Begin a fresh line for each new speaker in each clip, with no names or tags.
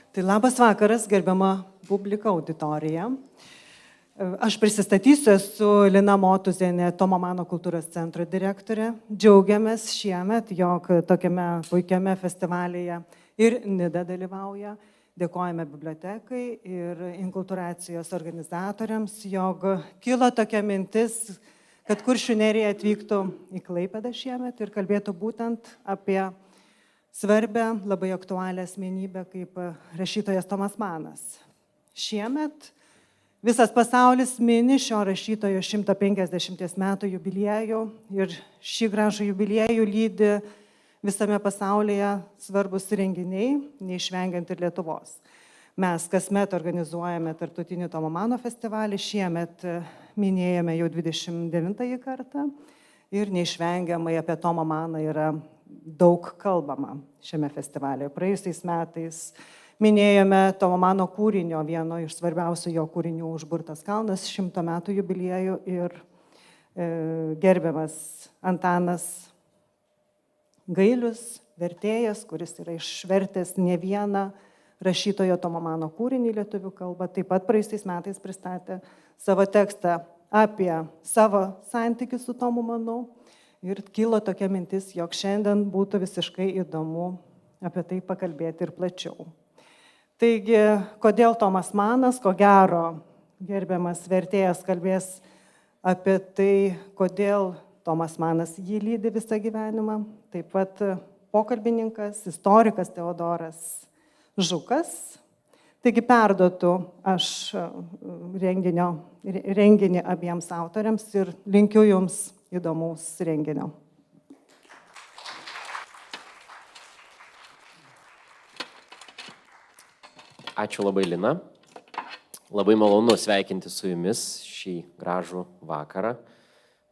Tai labas vakaras, gerbiama publika, auditorija. Aš prisistatysiu, esu Lina Motuzienė, Tomo Mano kultūros centro direktorė. Džiaugiamės šiemet, jog tokiame puikiame festivalyje ir Nida dalyvauja. Dėkojame bibliotekai ir inkultūracijos organizatoriams, jog kilo tokia mintis, kad Kuršių nerija atvyktų į Klaipėdą šiemet ir kalbėtų būtent apie svarbę, labai aktualią asmenybę kaip rašytojas Tomas Manas. Šiemet visas pasaulis mini šio rašytojo 150 metų jubiliejų ir šį gražų jubiliejų lydi visame pasaulyje svarbus renginiai, neišvengiant ir Lietuvos. Mes kasmet organizuojame Tarptautinį Tomo Mano festivalį, šiemet minėjome jau 29 kartą ir neišvengiamai apie Tomą Maną yra daug kalbama šiame festivalyje. Praėjusiais metais minėjome Tomo Mano kūrinio, vieno iš svarbiausių jo kūrinių Užburtas kalnas 100 metų jubiliejų ir gerbiamas Antanas Gailius, vertėjas, kuris yra išvertęs ne vieną rašytojo Tomo Mano kūrinį lietuvių kalbą, taip pat praėjusiais metais pristatė savo tekstą apie savo santykius su Tomu Manu. Ir kilo tokia mintis, jog šiandien būtų visiškai įdomu apie tai pakalbėti ir plačiau. Taigi, kodėl Tomas Manas, ko gero, gerbiamas vertėjas kalbės apie tai, kodėl Tomas Manas jį lydi visą gyvenimą. Taip pat pokalbininkas, istorikas Teodoras Žukas. Taigi perduotų aš renginį abiems autoriams ir linkiu jums įdomaus renginio.
Ačiū labai, Lina. Labai malonu sveikinti su jumis šį gražų vakarą.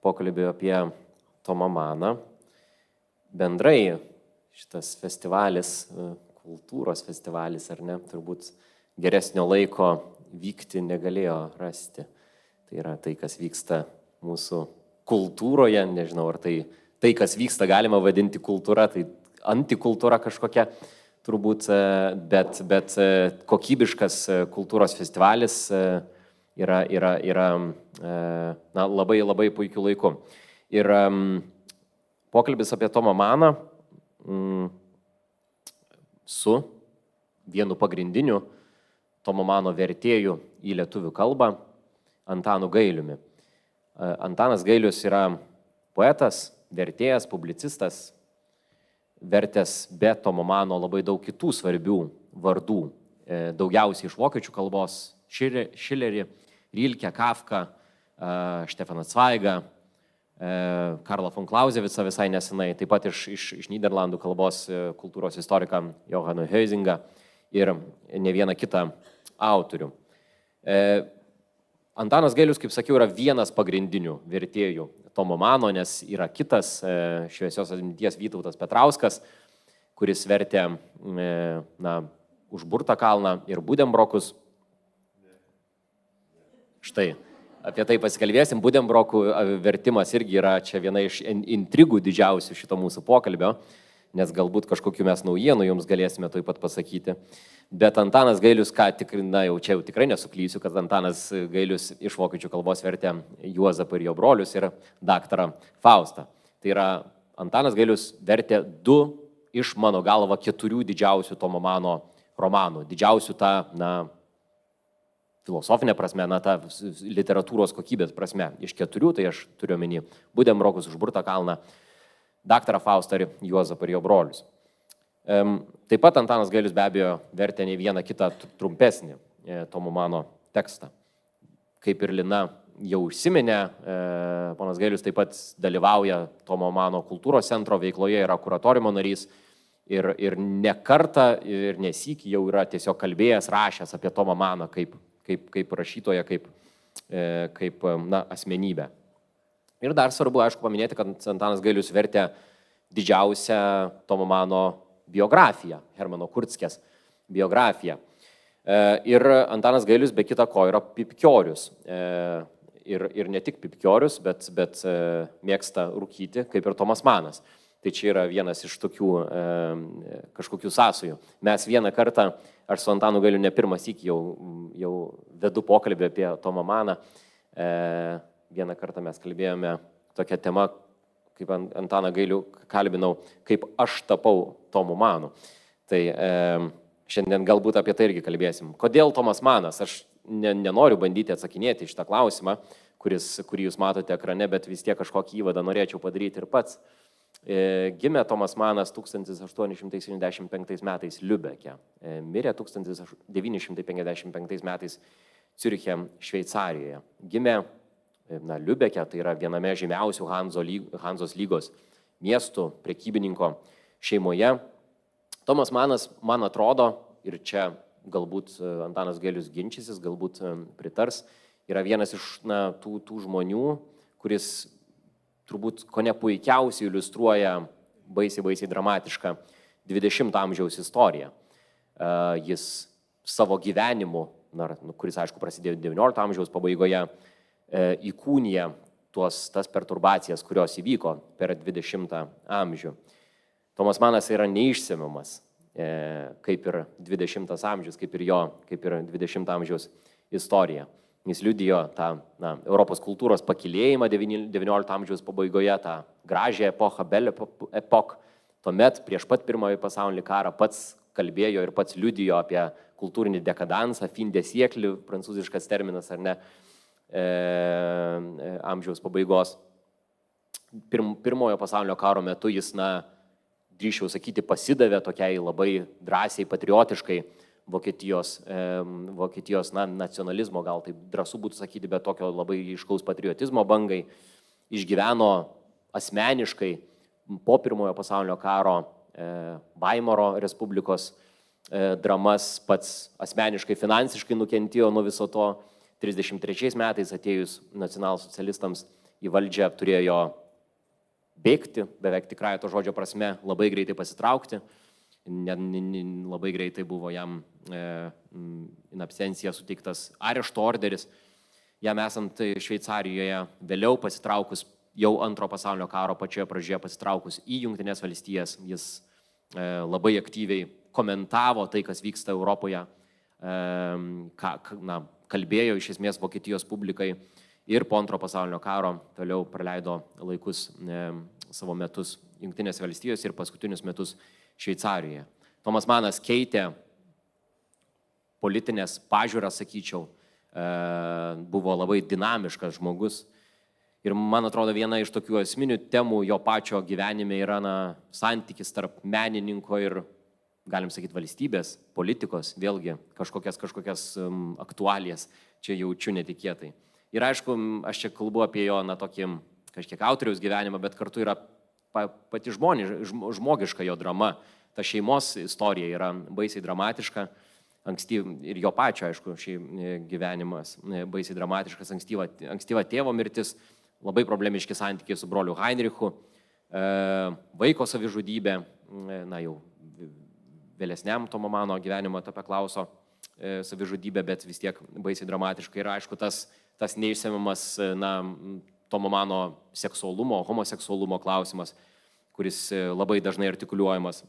Pokalbį apie Tomą Maną. Bendrai šitas festivalis, kultūros festivalis, ar ne, turbūt geresnio laiko vykti negalėjo rasti. Tai yra tai, kas vyksta mūsų kultūroje, nežinau, ar tai, kas vyksta, galima vadinti kultūra, tai antikultūra kažkokia, turbūt, bet kokybiškas kultūros festivalis yra labai, labai puikiu laiku. Ir pokalbis apie Tomą Maną su vienu pagrindiniu Tomo Mano vertėju į lietuvių kalbą, Antanu Gailiumi. Antanas Gailius yra poetas, vertėjas, publicistas, vertęs be Tomo Mano labai daug kitų svarbių vardų, daugiausiai iš vokiečių kalbos, Šilerį, Rilkę, Kafką, Štefaną Cvaigą, Karlą von Clausewicą visai nesenai, taip pat iš Nyderlandų kalbos kultūros istoriką Johaną Heusingą ir ne vieną kitą autorių. Antanas Gailius, kaip sakiau, yra vienas pagrindinių vertėjų Tomo Mano, nes yra kitas šviesios atminties Vytautas Petrauskas, kuris vertė Užburtą kalną ir Budembrokus. Štai, apie tai pasikalbėsim. Budenbrokų vertimas irgi yra čia viena iš intrigų didžiausių šito mūsų pokalbio, nes galbūt kažkokių mes naujienų jums galėsime taip pat pasakyti. Bet Antanas Gailius, jau tikrai nesuklysiu, kad Antanas Gailius iš vokiečių kalbos vertė Juozapą ir jo brolius ir daktarą Faustą. Tai yra, Antanas Gailius vertė 2 iš mano galva 4 didžiausių Tomo Mano romanų. Didžiausių filosofinė prasme, ta literatūros kokybės prasme. Iš 4, tai aš turiu omeny Budembrokus, Užburtą kalną, daktarą Faustą ir Juozapą ir jo brolius. Taip pat Antanas Gailius be abejo vertė ne vieną kitą trumpesnį Tomo Mano tekstą. Kaip ir Lina jau užsiminė, ponas Gailius taip pat dalyvauja Tomo Mano kultūros centro veikloje, yra kuratoriumo narys ir ne kartą ir nesykį jau yra tiesiog kalbėjęs, rašęs apie Tomą Maną kaip rašytoją, kaip asmenybę. Ir dar svarbu, aišku, paminėti, kad Antanas Gailius vertė didžiausią Tomo Mano biografiją, Hermano Kurckės biografiją. Ir Antanas Gailius be kita ko yra pipkiorius. Ir ne tik pipkiorius, bet mėgsta rūkyti, kaip ir Tomas Manas. Tai Tai čia yra vienas iš tokių kažkokių sąsajų. Mes vieną kartą, aš su Antanu Gailiu ne pirmą sykį jau vedu pokalbį apie Tomą Maną. Vieną kartą mes kalbėjome tokią temą, kaip Antaną Gailių kalbinau, kaip aš tapau Tomu Manu. Tai šiandien galbūt apie tai irgi kalbėsim. Kodėl Tomas Manas? Aš nenoriu bandyti atsakinėti šitą klausimą, kurį jūs matote ekrane, bet vis tiek kažkokį įvadą norėčiau padaryti ir pats. Gimė Tomas Manas 1875 metais Liubeke, mirė 1955 metais Ciuriche, Šveicarijoje. Gimė Liubeke, tai yra viename žymiausių Hanzos lygos miestų, prekybininko šeimoje. Tomas Manas, man atrodo, ir čia galbūt Antanas Gailius ginčysis, galbūt pritars, yra vienas iš tų žmonių, kuris turbūt kone puikiausiai iliustruoja baisiai dramatišką 20 amžiaus istoriją. Jis savo gyvenimu, kuris aišku prasidėjo 19 amžiaus pabaigoje, įkūnija tas perturbacijas, kurios įvyko per 20 amžių. Tomas Manas yra neišsemiamas, kaip ir 20 amžius, kaip ir 20 amžiaus istorija. Jis liudijo tą Europos kultūros pakilėjimą 19 amžiaus pabaigoje, tą gražią epochą, Belle Epoque. Tuomet, prieš pat Pirmąjį pasaulinį karą, pats kalbėjo ir pats liudijo apie kultūrinį dekadansą, fin de siècle, prancūziškas terminas, ar ne, amžiaus pabaigos. Pirmojo pasaulinio karo metu jis, drįsčiau sakyti, pasidavė tokiai labai drąsiai, patriotiškai Vokietijos nacionalizmo, gal taip drąsu būtų sakyti, bet tokio labai ryškaus patriotizmo bangai, išgyveno asmeniškai po Pirmojo pasaulinio karo Vaimaro Respublikos dramas, pats asmeniškai finansiškai nukentėjo nuo viso to. 33 metais atėjus nacionalsocialistams į valdžią turėjo bėgti, beveik tikrąja to žodžio prasme, labai greitai pasitraukti. Labai greitai buvo jam in absencija suteiktas arešto orderis. Jam esant Šveicarijoje, vėliau pasitraukus jau Antro pasaulinio karo pačioje pradžioje pasitraukus į Jungtines valstijas, jis labai aktyviai komentavo tai, kas vyksta Europoje, kalbėjo iš esmės Vokietijos publikai ir po Antro pasaulinio karo toliau praleido laikus savo metus Jungtinės valstijos ir paskutinius metus Šveicarijoje. Tomas Manas keitė politinės pažiūras, sakyčiau, buvo labai dinamiškas žmogus. Ir man atrodo, viena iš tokių esminių temų jo pačio gyvenime yra santykis tarp menininko ir, galim sakyti, valstybės, politikos, vėlgi kažkokias aktualijas čia jaučiu netikėtai. Ir aišku, aš čia kalbu apie jo tokį kažkiek autoriaus gyvenimą, bet kartu yra pati žmogiška jo drama. Ta šeimos istorija yra baisiai dramatiška, ir jo pačio, aišku, gyvenimas baisiai dramatiškas, ankstyva tėvo mirtis, labai problemiški santykiai su broliu Heinrichu, vaiko savižudybė, jau vėlesniam Tomo Mano gyvenimo etape Klauso savižudybė, bet vis tiek baisiai dramatiška. Ir aišku, tas neišsemiamas Tomo Mano seksualumo, homoseksualumo klausimas, kuris labai dažnai artikuliuojamas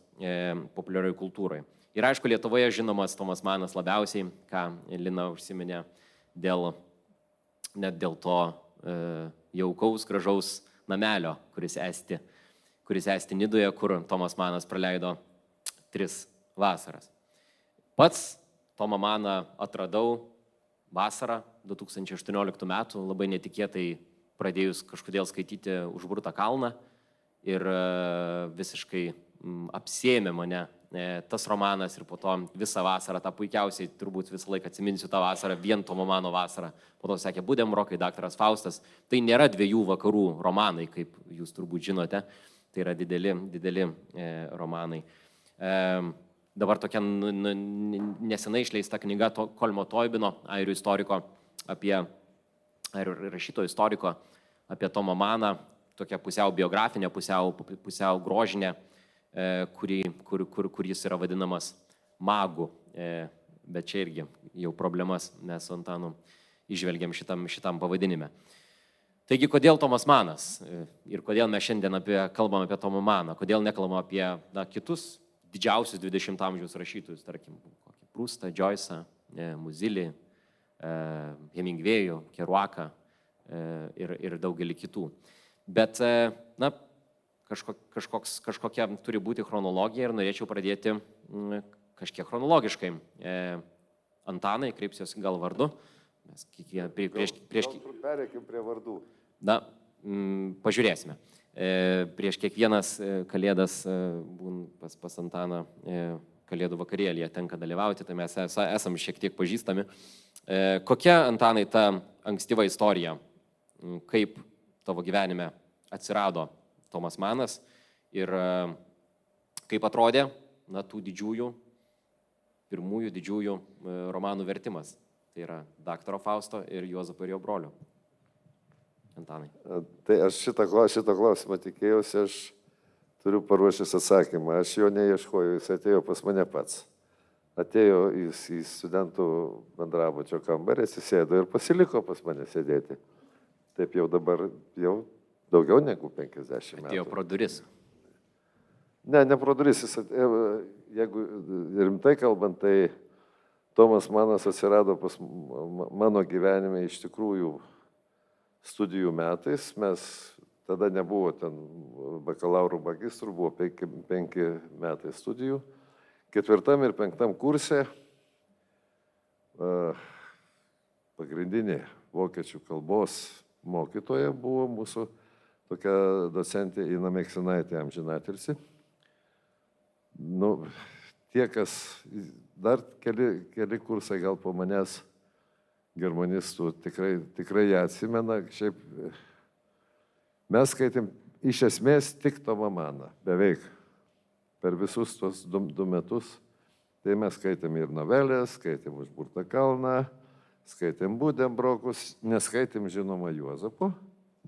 populiarioj kultūrai. Ir aišku, Lietuvoje žinomas Tomas Manas labiausiai, ką Lina užsiminė, net dėl to jaukaus, gražaus namelio, kuris esti Nidoje, kur Tomas Manas praleido 3 vasaras. Pats Tomą Maną atradau vasarą 2018 metų, labai netikėtai pradėjus kažkodėl skaityti Užburtą kalną ir visiškai apsėmė mane tas romanas ir po to visą vasarą, tą puikiausiai turbūt visą laiką atsiminsiu tą vasarą, vien Tomo Mano vasarą. Po to sekė Budėmrokai, Daktaras Faustas. Tai nėra 2 vakarų romanai, kaip jūs turbūt žinote. Tai yra dideli romanai. Dabar tokia nesenai išleista knyga Kolmo Toibino, airių istoriko, rašytojo istoriko apie Tomą Maną, tokia pusiau biografinė, pusiau grožinė, kur jis yra vadinamas magu. Bet čia irgi jau problemas mes su Antanu išvelgiam šitam pavadinime. Taigi, kodėl Tomas Manas ir kodėl mes šiandien kalbam apie Tomą Maną, kodėl nekalbam apie kitus didžiausius 20 amžiaus rašytojus, tarkim, kokį Prustą, Joyce'ą, Muzilį, Hemingvėjų, Kerouacą ir daugelį kitų. Bet, kažkokia turi būti chronologija ir norėčiau pradėti kažkiek chronologiškai. Antanai, kreipsiuosi gal vardu.
Pereikim prie vardų.
Pažiūrėsime. Prieš kiekvienas kalėdas pas Antaną kalėdų vakarėlėje tenka dalyvauti, tai mes esam šiek tiek pažįstami. Kokia, Antanai, ta ankstyva istorija, kaip tavo gyvenime atsirado Tomas Manas ir kaip atrodė tų pirmųjų didžiųjų romanų vertimas. Tai yra Daktaro Fausto ir Juozapo ir jo brolio. Antanai.
Tai aš šitą klausimą tikėjausi, aš turiu paruošęs atsakymą. Aš jo neieškojau, jis atėjo pas mane pats. Atėjo į studentų bendrabučio kambarį, atsisėdo ir pasiliko pas mane sėdėti. Taip jau dabar, jau daugiau negu 50 metų.
Atėjo pro duris.
Ne pro duris. Jeigu rimtai kalbant, tai Tomas Manas atsirado pas mano gyvenime iš tikrųjų studijų metais. Mes tada nebuvo ten bakalaurų magistrų, buvo 5 metai studijų. 4. ir 5. kurse pagrindinė vokiečių kalbos mokytoja buvo mūsų tokia docentė Ina Meksinaitė, amžinatilsį. Tie, kas dar keli kursai gal po manęs germanistų tikrai ją atsimena. Šiaip mes skaitėm iš esmės tik Tomą Maną, beveik per visus tos 2 metus. Tai mes skaitėm ir novelės, skaitėm Užburtą kalną, skaitėm Budembrokus, neskaitėm žinoma Juozapo,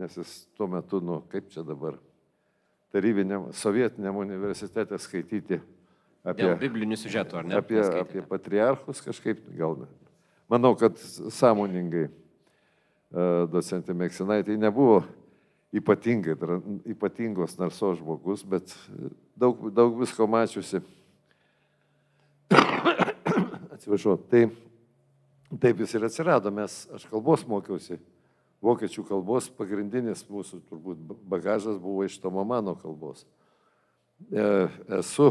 nes jis tuo metu, kaip čia dabar, tarybiniam, sovietiniam universitete skaityti
dėl biblinių siužetų, ar ne?
Apie patriarchus kažkaip gal. Manau, kad sąmoningai docentė Meksinaitė nebuvo ypatingos narsos žmogus, bet daug visko mačiusi. Atsiprašau, taip jis ir atsirado. Aš kalbos mokiausi, vokiečių kalbos, pagrindinis mūsų turbūt bagažas buvo iš Tomo Mano kalbos. Esu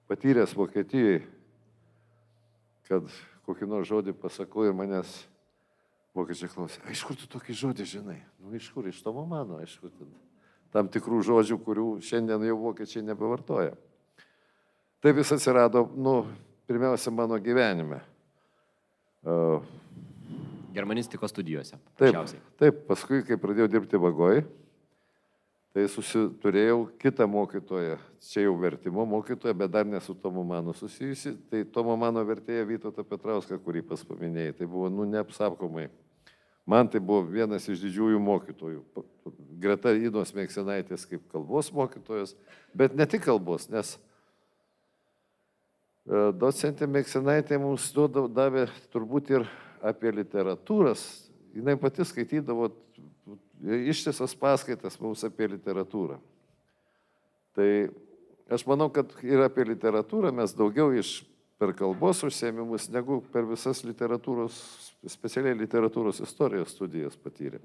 patyręs Vokietijoje, kad kokį nors žodį pasakau ir manęs vokiečiai klausė, iš kur tu tokį žodį žinai? Iš kur? Iš Tomo Mano, aišku, tam tikrų žodžių, kurių šiandien jau vokiečiai nebevartoja. Taip jis atsirado, pirmiausia, mano gyvenime.
Germanistikos studijose.
Taip, paskui, kai pradėjau dirbti Vagoj, tai turėjau kitą mokytoją, čia jau vertimo mokytoją, bet dar ne su Tomu Manu susijusi. Tai Tomo Mano vertėja Vytautą Petrauską, kurį paminėjai, tai buvo neapsakomai. Man tai buvo vienas iš didžiųjų mokytojų. Greta Inos Meksinaitės kaip kalbos mokytojos, bet ne tik kalbos, nes docentė Meksinaitė mums davė turbūt ir apie literatūras. Jinai pati skaitydavo ištisas paskaitas mums apie literatūrą. Tai aš manau, kad ir apie literatūrą mes daugiau per kalbos užsiėmimus negu per visas specialiai literatūros istorijos studijas patyrėm.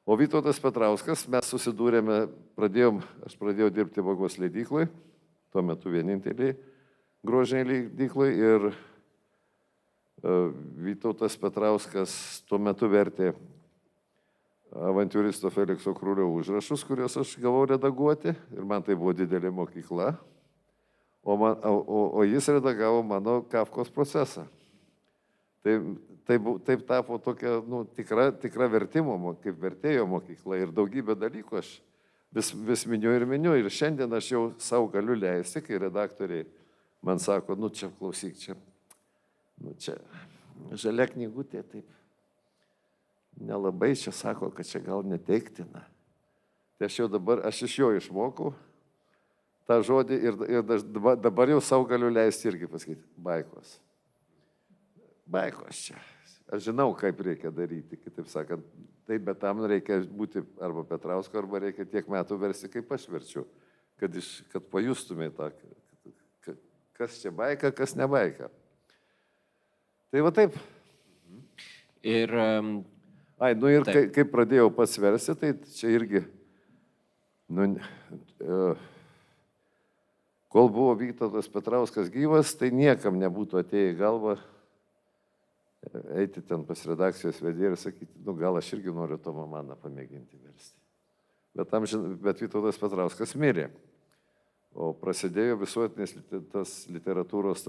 O Vytautas Petrauskas, mes susidūrėme, aš pradėjau dirbti Vagos leidyklai, tuo metu vieninteliai grožiniai leidyklai, ir Vytautas Petrauskas tuo metu vertė avantiūristo Felikso Krūlio užrašus, kuriuos aš gavau redaguoti, ir man tai buvo didelė mokykla, o jis redagavo mano Kafkos procesą. Taip tapo tokia tikra vertimo, kaip vertėjo mokykla, ir daugybę dalykų aš vis miniu. Ir šiandien aš jau savo galiu leisti, kai redaktoriai man sako, čia klausyk, čia žalia knygutė, taip. Nelabai čia sako, kad čia gal neteiktina. Tai aš iš jo išmokau tą žodį ir dabar jau savo galiu leisti irgi pasakyti, baikos čia. aš žinau, kaip reikia daryti, kitaip sakant, taip, bet tam reikia būti arba Petrausko, arba reikia tiek metų versti, kaip aš verčiu, kad pajustumėte tą, kas čia baika, kas ne baika. Tai va taip.
Ir,
Ir kai pradėjau pats versti, tai čia irgi, kol buvo Vytautas Petrauskas gyvas, tai niekam nebūtų atėję į galvą eiti ten pas redakcijos vedėją ir sakyti, gal aš irgi noriu Tomą Maną pamėginti versti. Bet Vytautas Petrauskas mirė. O prasidėjo visuotinės tas literatūros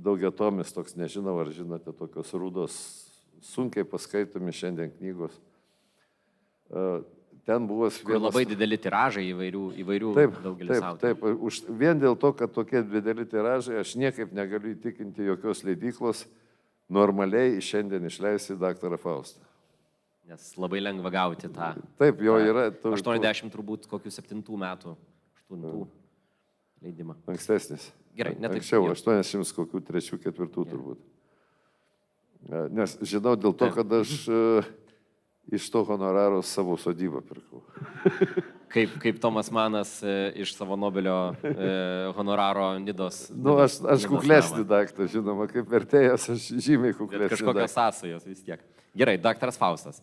daugiatomis, toks, nežinau, ar žinote, tokios rūdos, sunkiai paskaitomi šiandien knygos. Ten buvo
kur labai dideli tiražai įvairių daugelis autorių.
Taip, vien dėl to, kad tokie dideli tiražai, aš niekaip negaliu įtikinti jokios leidyklos normaliai šiandien išleisti daktarą Faustą.
Nes labai lengva gauti tą.
Taip, jo yra.
80 turbūt kokių 7 metų. 8 leidimą.
Ankstesnis.
Gerai, netaip.
Anksčiau, 800 kokių 3-4 turbūt. Nes žinau dėl to, kad aš iš to honoraro savo sodybą pirkau.
Kaip Tomas Manas iš savo Nobelio honoraro Nidos.
Aš kuklesnį daktą, žinoma, kaip vertėjas, aš žymiai kuklesnį.
Bet kažkokios sąsajos vis tiek. Gerai, daktaras Faustas.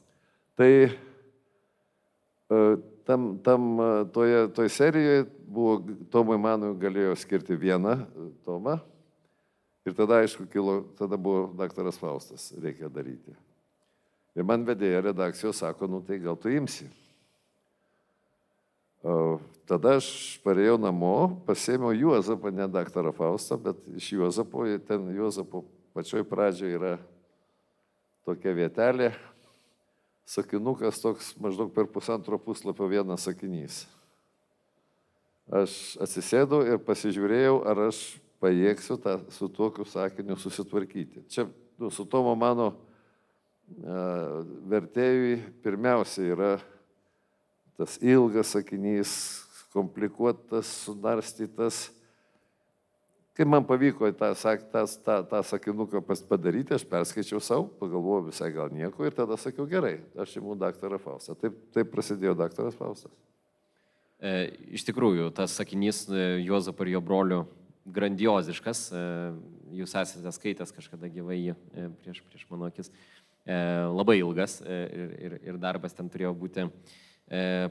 Tai toj serijoje buvo, Tomui Manui galėjo skirti vieną Tomą ir tada, aišku, tada buvo daktaras Faustas, reikia daryti. Ir man vedėja redakcijos sako, tai gal tu imsi. Tada aš parėjau namo, pasėmiau Juozapą, ne daktarą Faustą, bet iš Juozapo, ten Juozapo pačioj pradžioje yra tokia vietelė, sakinukas toks maždaug per 1,5 puslapio vienas sakinys. Aš atsisėdau ir pasižiūrėjau, ar aš pajėgsiu su tokiu sakiniu susitvarkyti. Čia su Tomo Mano vertėjui pirmiausia yra tas ilgas sakinys, komplikuotas, sunarstytas. Kai man pavyko tą sakinuką padaryti, aš perskaičiau savo, pagalvojau visai gal nieko ir tada sakiau, gerai, aš imu daktarą Faustą. Taip prasidėjo daktaras Faustas.
Iš tikrųjų, tas sakinys Juozapo ir jo brolių grandioziškas. Jūs esate skaitęs kažkada gyvai prieš mano akis. Labai ilgas ir darbas ten turėjo būti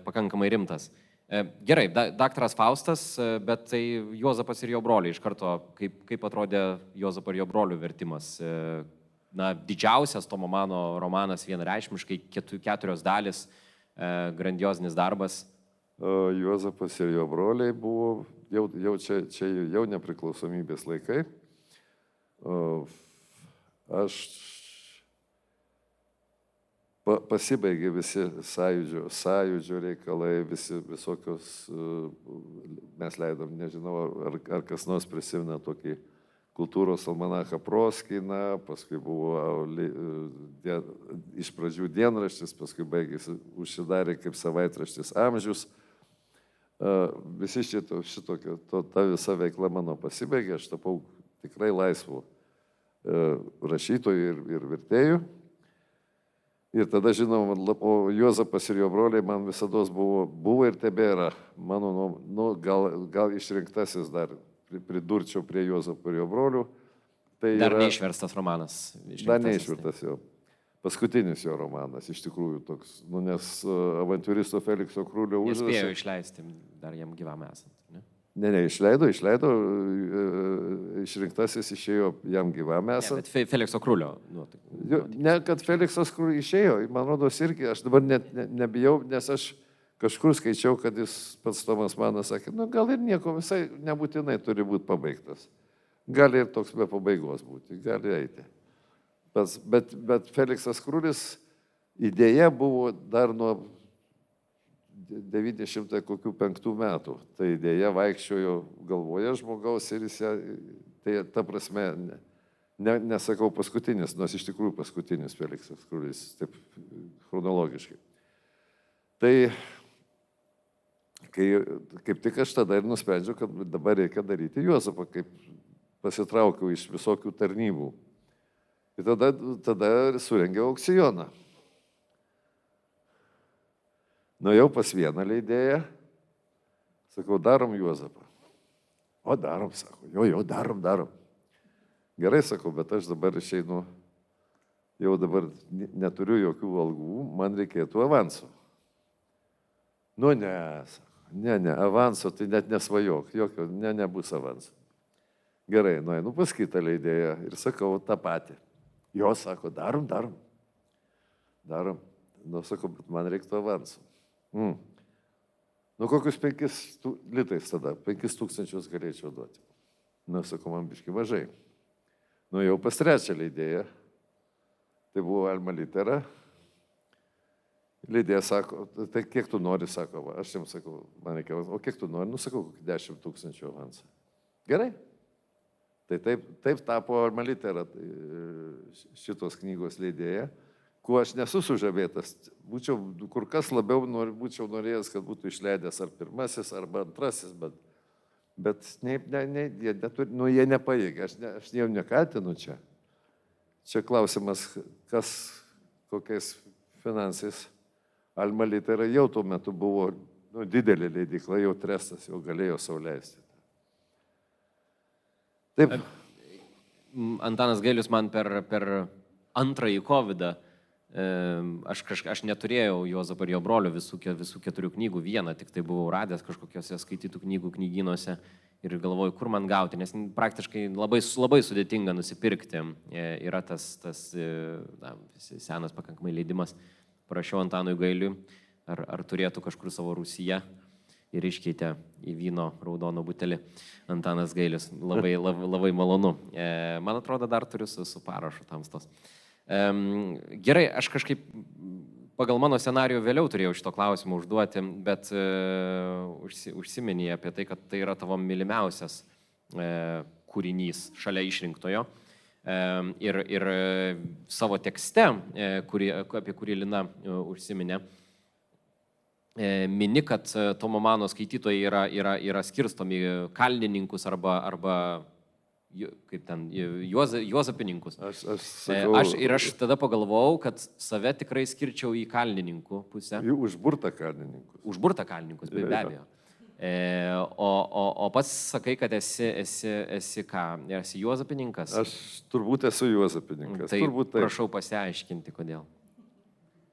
pakankamai rimtas. Gerai, daktaras Faustas, bet tai Juozapas ir jo broliai iš karto, kaip atrodė Juozapo ir jo brolių vertimas. Didžiausias Tomo Mano romanas vienareikšmiškai, 4 dalis, grandiozinis darbas.
Juozapas ir jo broliai buvo, jau nepriklausomybės laikai. Pasibaigė visi sąjūdžio reikalai, visokios, mes leidom, nežinau, ar kas nors prisimena tokį kultūros almanachą Proskiną, paskui buvo iš pradžių dienraštis, paskui baigėsi, užsidarė kaip savaitraštis Amžius. Visi šitokio, ta visa veikla mano pasibaigė, aš tapau tikrai laisvu rašytoju ir vertėju. Ir tada, žinoma, Juozapas ir jo broliai man visada buvo ir tebėra, mano, gal išrinktasis dar, pridurčiau prie Juozapo ir jo brolių. Tai
dar neišverstas romanas.
Dar neišverstas jo. Paskutinis jo romanas, iš tikrųjų toks, nes avantiūristo Felikso Krūlio užrašas.
Nespėjo išleisti dar jam gyvam esant, ne?
Ne, išleido, išrinktasis išėjo jam gyvam esant.
Ne, bet Felikso Krūlio.
Ne, kad Feliksas Krūlio išėjo, man rodos irgi, aš dabar net nebijau, nes aš kažkur skaičiau, kad jis pats Tomas Manas sakė, gal ir nieko visai nebūtinai turi būti pabaigtas. Gali ir toks be pabaigos būti, gali eiti. Bet Feliksas Krūlis idėja buvo dar nuo 905 metų. Tai idėja vaikščiojo galvoje žmogaus ir jis, tai ta prasme, nesakau paskutinis, nors iš tikrųjų paskutinis Feliksas Krūlis, taip chronologiškai. Tai kaip tik aš tada ir nusprendžiau, kad dabar reikia daryti Juozapą, kaip pasitraukiau iš visokių tarnybų. Ir tada surengiau aukcioną. Nuėjau pas vieną leidėją, sakau, darom Juozapą. O darom, sako, jo, darom. Gerai, sakau, bet aš dabar išeinu, jau dabar neturiu jokių algų, man reikėtų avanso. Nu ne, sako, ne, avanso tai net nesvajok, jokio, nebus avanso. Gerai, nueinu pas kitą leidėją ir sakau tą patį. Jo, sako, darom. Nu, sakau, bet man reiktų avanso. Nu, kokius 5 litais tada, 5 000 galėčiau duoti. Nu, sakau, man biški mažai. Nu, jau pas trečią leidėją, tai buvo Alma Litera. Leidėja sako, tai kiek tu nori, sako, va, aš jam sakau, man reikia, o kiek tu nori, nu, sakau, 10 000 avansą. Gerai. Tai taip tapo Alma Litera šitos knygos leidėja, kuo aš nesu sužavėtas. Būčiau kur kas labiau būčiau norėjęs, kad būtų išleidęs ar pirmasis, arba antrasis, bet jie nepajėgė, aš jau nekaltinu čia. Čia klausimas, kas kokiais finansais. Alma Litera jau tuo metu buvo didelė leidykla, jau Trestas, jau galėjo sau leisti. Taip.
Antanas Gailius man per antrąjį COVID-ą, aš neturėjau Juozapo ir jo brolio visų 4 knygų, vieną tik tai buvau radęs kažkokiuose skaitytų knygų knygynuose ir galvoju, kur man gauti, nes praktiškai labai sudėtinga nusipirkti. Yra tas senas pakankamai leidimas, parašiau Antanui Gailiui, ar turėtų kažkur savo rūsyje. Ir iškeitė į vyno raudono butelį Antanas Gailius. Labai malonu. Man atrodo, dar turiu su parašu tamstos. Gerai, aš kažkaip pagal mano scenarijų vėliau turėjau šito klausimą užduoti, bet užsiminė apie tai, kad tai yra tavo mylimiausias kūrinys šalia išrinktojo. Ir savo tekste, apie kurį Lina užsiminė, mini, kad Tomo Mano skaitytojai yra skirstomi kalnininkus arba kaip ten, juozapininkus. Aš tada pagalvojau, kad save tikrai skirčiau į kalnininkų pusę.
Į užburtą kalnininkus.
Užburtą kalnininkus, be abejo. O pats sakai, kad esi ką? Esi juozapininkas?
Aš turbūt esu juozapininkas.
Tai prašau pasiaiškinti, kodėl.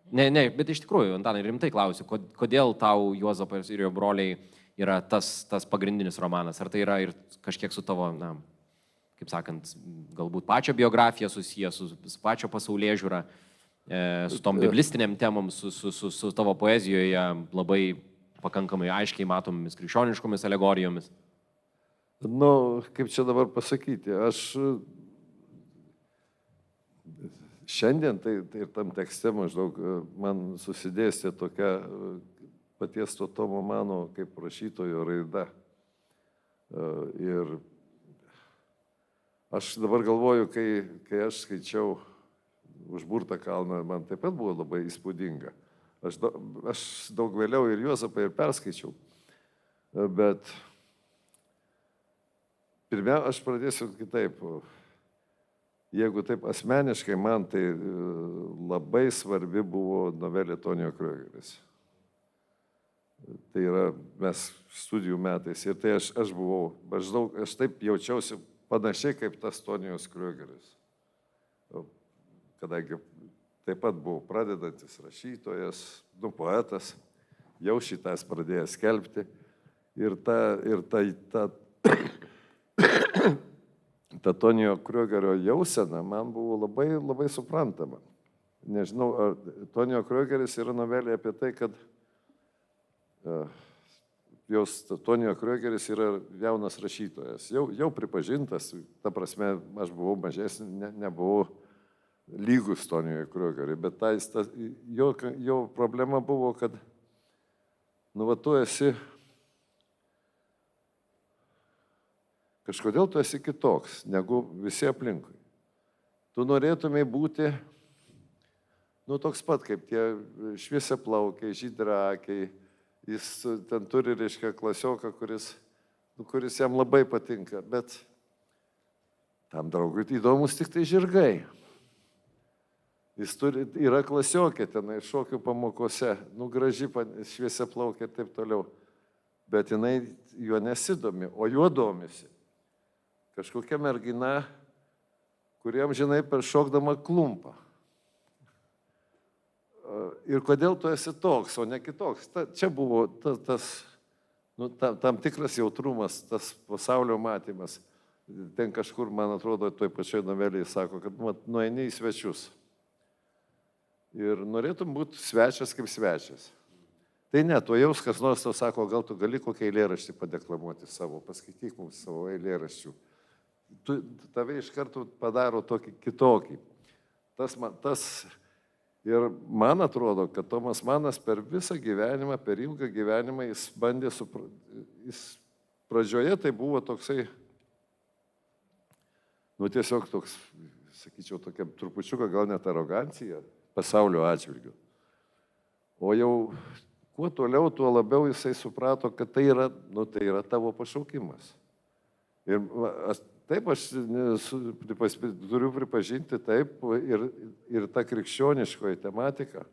Ne, bet iš tikrųjų, Antanai, rimtai klausiu, kodėl tau Juozapas ir jo broliai yra tas pagrindinis romanas? Ar tai yra ir kažkiek su tavo, kaip sakant, galbūt pačio biografija susijęs, su pačio pasaulėžiūra, su tom biblistiniam temom, su tavo poezijoje labai pakankamai aiškiai matomomis krikščioniškomis alegorijomis?
Nu, kaip čia dabar pasakyti, aš šiandien tai ir tam tekste maždaug man susidėstė tokia paties to Tomo Mano kaip rašytojo raida. Ir aš dabar galvoju, kai aš skaičiau Užburtą kalną, man taip pat buvo labai įspūdinga. Aš daug vėliau ir Juozapą ir perskaičiau. Bet pirmiausia, aš pradėsiu kitaip. Jeigu taip asmeniškai, man tai labai svarbi buvo novelė Tonijo Krögeris. Tai yra mes studijų metais. Ir tai aš buvau, aš taip jaučiausi panašiai kaip tas Tonijos Krögeris. Kadangi taip pat buvau pradedantis rašytojas, poetas, jau šitas pradėjęs skelbti. Ir ta Tonijo Krögerio jausena man buvo labai suprantama. Nežinau, ar Tonijo Krögeris yra novelė apie tai, kad Tonijo Krögeris yra jaunas rašytojas, jau pripažintas, ta prasme, aš buvau mažesnis, nebuvau lygus Tonijoj Krögeriui, bet jo problema buvo, kad tu esi kažkodėl tu esi kitoks negu visi aplinkui. Tu norėtumai būti, toks pat kaip tie šviesiaplaukiai, žydraakiai. Jis ten turi, reiškia, klasioką, kuris jam labai patinka, bet tam draugui įdomus tik tai žirgai. Jis yra klasiokė tenai šokių pamokose, graži, šviesia plaukia ir taip toliau. Bet jinai juo nesidomi, o juo domisi. Kažkokia mergina, kuriem, žinai, peršokdama klumpa. Ir kodėl tu esi toks, o ne kitoks? Čia buvo tam tikras jautrumas, tas pasaulio matymas. Ten kažkur, man atrodo, toj pačioj novelėje sako, kad nueini į svečius. Ir norėtum būti svečias kaip svečias. Tai ne, tu jaus, kas nors tau sako, gal tu gali kokią eilėraštį padeklamuoti savo, paskaityk mums savo eilėraščių. Tave iš karto padaro tokį kitokį. Ir man atrodo, kad Tomas Manas per visą gyvenimą, per ilgą gyvenimą jis bandė pradžioje tai buvo toksai, tiesiog toks, sakyčiau, tokia trupučiuką gal net arogancija pasaulio atžvilgiu. O jau kuo toliau, tuo labiau jisai suprato, kad tai yra tavo pašaukimas. Ir taip aš turiu pripažinti taip ir ta krikščioniškoji tematika,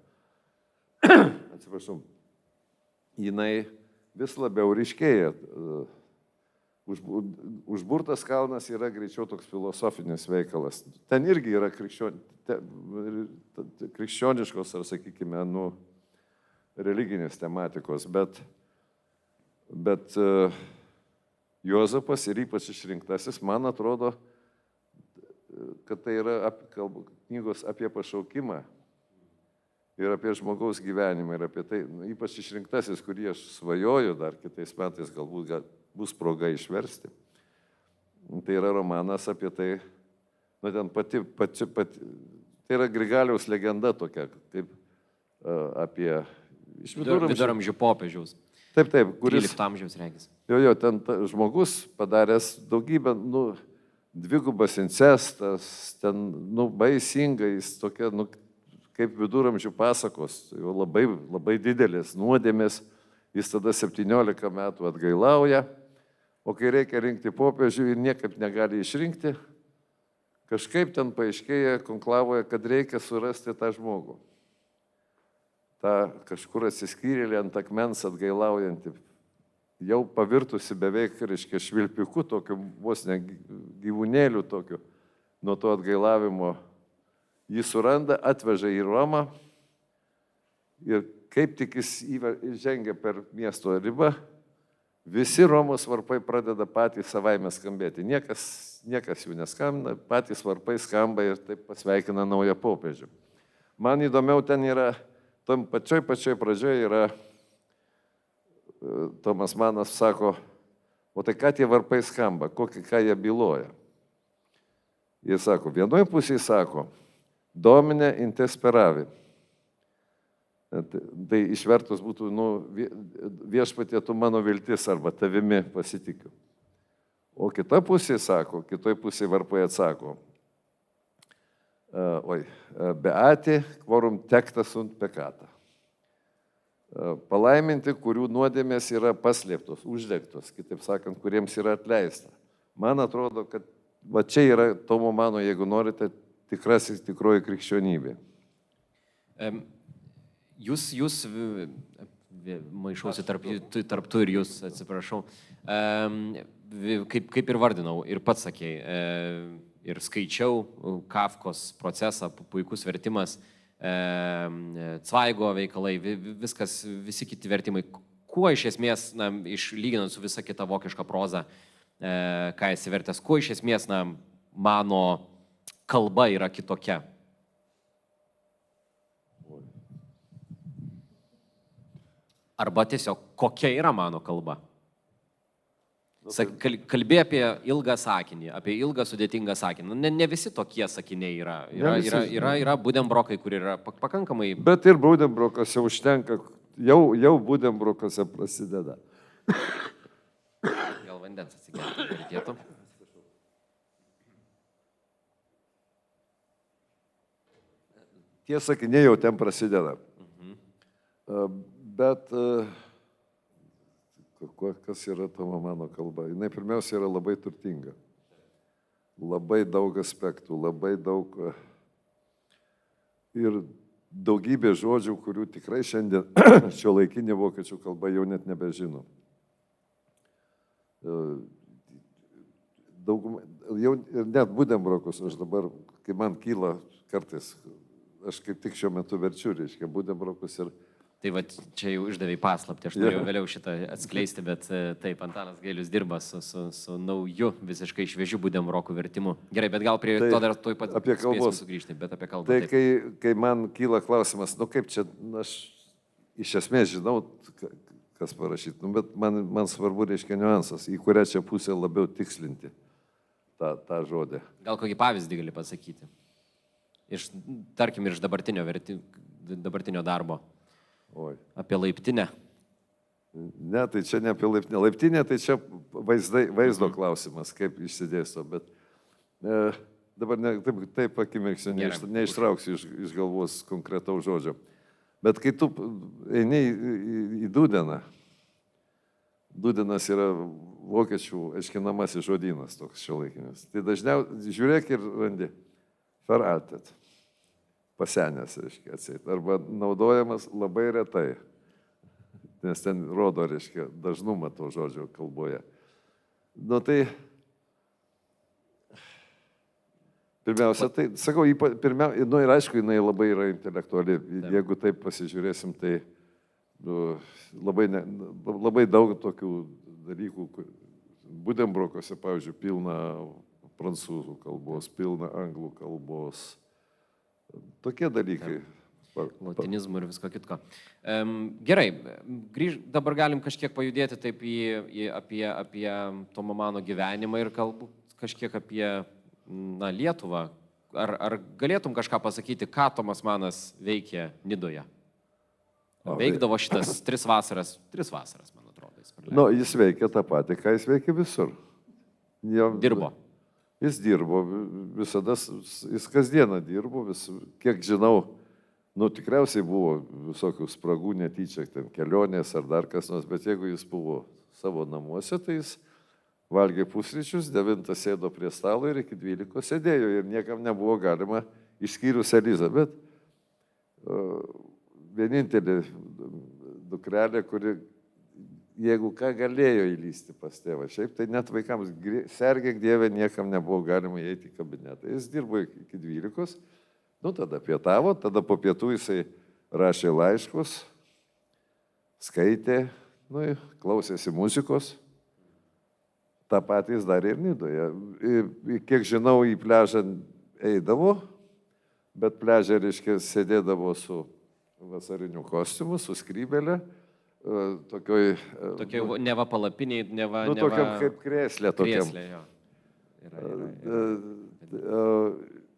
atsiprašau, jinai vis labiau ryškėja. Užburtas kalnas yra greičiau toks filosofinis veikalas. Ten irgi yra krikščioniškos ar, sakykime, religinės tematikos, bet Juozapas ir ypač išrinktasis, man atrodo, kad tai yra knygos apie pašaukimą ir apie žmogaus gyvenimą ir apie tai, ypač išrinktasis, kurį aš svajoju dar kitais metais, galbūt bus proga išversti. Tai yra romanas apie tai, ten pati, tai yra Grigaliaus legenda tokia, kaip apie
viduramžių popiežiaus.
Taip, kuris
13 amžiaus regis.
Jo, ten žmogus padaręs daugybę, dvigubas incestas, ten, baisingai, jis tokia, kaip viduramžių pasakos, jau labai, labai didelės nuodėmės, jis tada 17 metų atgailauja, o kai reikia rinkti popiežių ir niekaip negali išrinkti, kažkaip ten paaiškėja konklavoje, kad reikia surasti tą žmogų. Ta kažkur atsiskyrėlė ant akmens atgailaujantį, jau pavirtusi beveik, reiškia, švilpiuku, tokiu vos ne gyvūnėliu tokiu, nuo to atgailavimo. Jį suranda, atveža į Romą ir kaip tik jis žengia per miesto ribą, visi Romos varpai pradeda patys savaime skambėti. Niekas jų neskambina, patys varpai skamba ir taip pasveikina naują popiežių. Man įdomiau ten yra, tom pačioj pradžioje yra, Tomas Manas sako, o tai ką tie varpai skamba, ką jie byloja. Jie sako, vienoje pusėje sako, Domine intesperavi. Tai išvertus būtų, viešpatie tu mano viltis arba tavimi pasitikiu. O kita pusė sako, kitoj pusėje varpai atsako, beati quorum tecta sunt peccata. Palaiminti, kurių nuodėmės yra paslėptos, uždegtos, kitaip sakant, kuriems yra atleista. Man atrodo, kad čia yra Tomo Mano, jeigu norite, tikroji krikščionybė.
Jūs maišausi tarp tu ir jūs, atsiprašau, kaip ir vardinau, ir pats sakei, ir skaičiau Kafkos procesą, puikus vertimas, Cvaigo veikalai, visi kiti vertimai. Kuo iš esmės, lyginant su visa kita vokiška proza, ką esi vertęs, kuo iš esmės, mano kalba yra kitokia? Arba tiesiog, kokia yra mano kalba? Kalbė apie ilgą sakinį, apie ilgą sudėtingą sakinį. Ne visi tokie sakiniai yra. Yra Budenbrokai, kur yra pakankamai...
Bet ir Budenbrokose užtenka, jau Budenbrokose prasideda.
Gal vandens atsigerti reikėtų?
Tie sakiniai jau ten prasideda. Bet... Kas yra Tomo Mano kalba? Jinai pirmiausia yra labai turtinga. Labai daug aspektų, labai daug ir daugybė žodžių, kurių tikrai šiandien šiuolaikinė vokiečių kalba jau net nebežino. Daugumą, jau net Budembrokus, aš dabar, kai man kyla kartais, aš kaip tik šiuo metu verčiu, reiškia, Budembrokus ir...
Tai va, čia jau išdavai paslaptį, aš norėjau vėliau šitą atskleisti, bet taip, Antanas Gailius dirba su nauju, visiškai šviežiu Budembrokų vertimu. Gerai, bet gal prie to dar tuoj pat
apie kalbos
sugrįžti, bet apie kalbą.
Tai kai man kyla klausimas, nu kaip čia, aš iš esmės žinau, kas parašyti, nu, bet man svarbu, reiškia, niuansas, į kurią čia pusę labiau tikslinti tą žodį.
Gal kokį pavyzdį gali pasakyti? Tarkim, iš dabartinio darbo.
Oi.
Apie laiptinę.
Ne, tai čia ne apie laiptinę. Laiptinė tai čia vaizdo klausimas, kaip išsidėsto, bet dabar taip akimirksniu neištrauksiu iš galvos konkretaus žodžio. Bet kai tu eini į Dudeną, Dudenas yra vokiečių aiškinamasis žodynas toks šiuolaikinis, tai dažniausiai žiūrėk ir randi veraltet. Pasenęs, reiškia, atseit. Arba naudojamas labai retai, nes ten rodo, reiškia, dažnumą to žodžio kalboje. Nu tai, pirmiausia, tai, sakau, nu ir aišku, jinai labai yra intelektuali. Jeigu taip pasižiūrėsim, tai labai daug tokių dalykų, Budembrokuose, pavyzdžiui, pilna prancūzų kalbos, pilna anglų kalbos. Tokie dalykai.
Latinizmų ir visko kitko. Gerai, dabar galim kažkiek pajudėti taip apie Tomo Mano gyvenimą ir galbūt kažkiek apie Lietuvą. Ar galėtum kažką pasakyti, ką Tomas Manas veikė Nidoje? Veikdavo šitas 3 vasaras, man atrodo.
Jis veikia tą patį, ką jis veikia visur.
Dirbo.
Jis dirbo visada, jis kasdieną dirbo, kiek žinau, tikriausiai buvo visokių spragų netyčia, ten kelionės ar dar kas nors, bet jeigu jis buvo savo namuose, tai jis valgė pusryčius, 9 sėdo prie stalo ir iki 12 sėdėjo ir niekam nebuvo galima, išskyrus Elizą, bet vienintelė dukrelė, kuri jeigu ką galėjo įlysti pas tėvą. Šiaip tai net vaikams sergėk Dieve, niekam nebuvo galima įeiti į kabinetą. Jis dirbo iki 12, tada pietavo, tada po pietų jisai rašė laiškus, skaitė, klausėsi muzikos. Ta patį jis darė ir Nidoje. Kiek žinau, į pležą eidavo, bet pležą, reiškia, sėdėdavo su vasariniu kostiumu, su skrybelė. Tokioj
neva palapiniai, neva...
Tokiam kaip krėslė.
Krėslė, jo.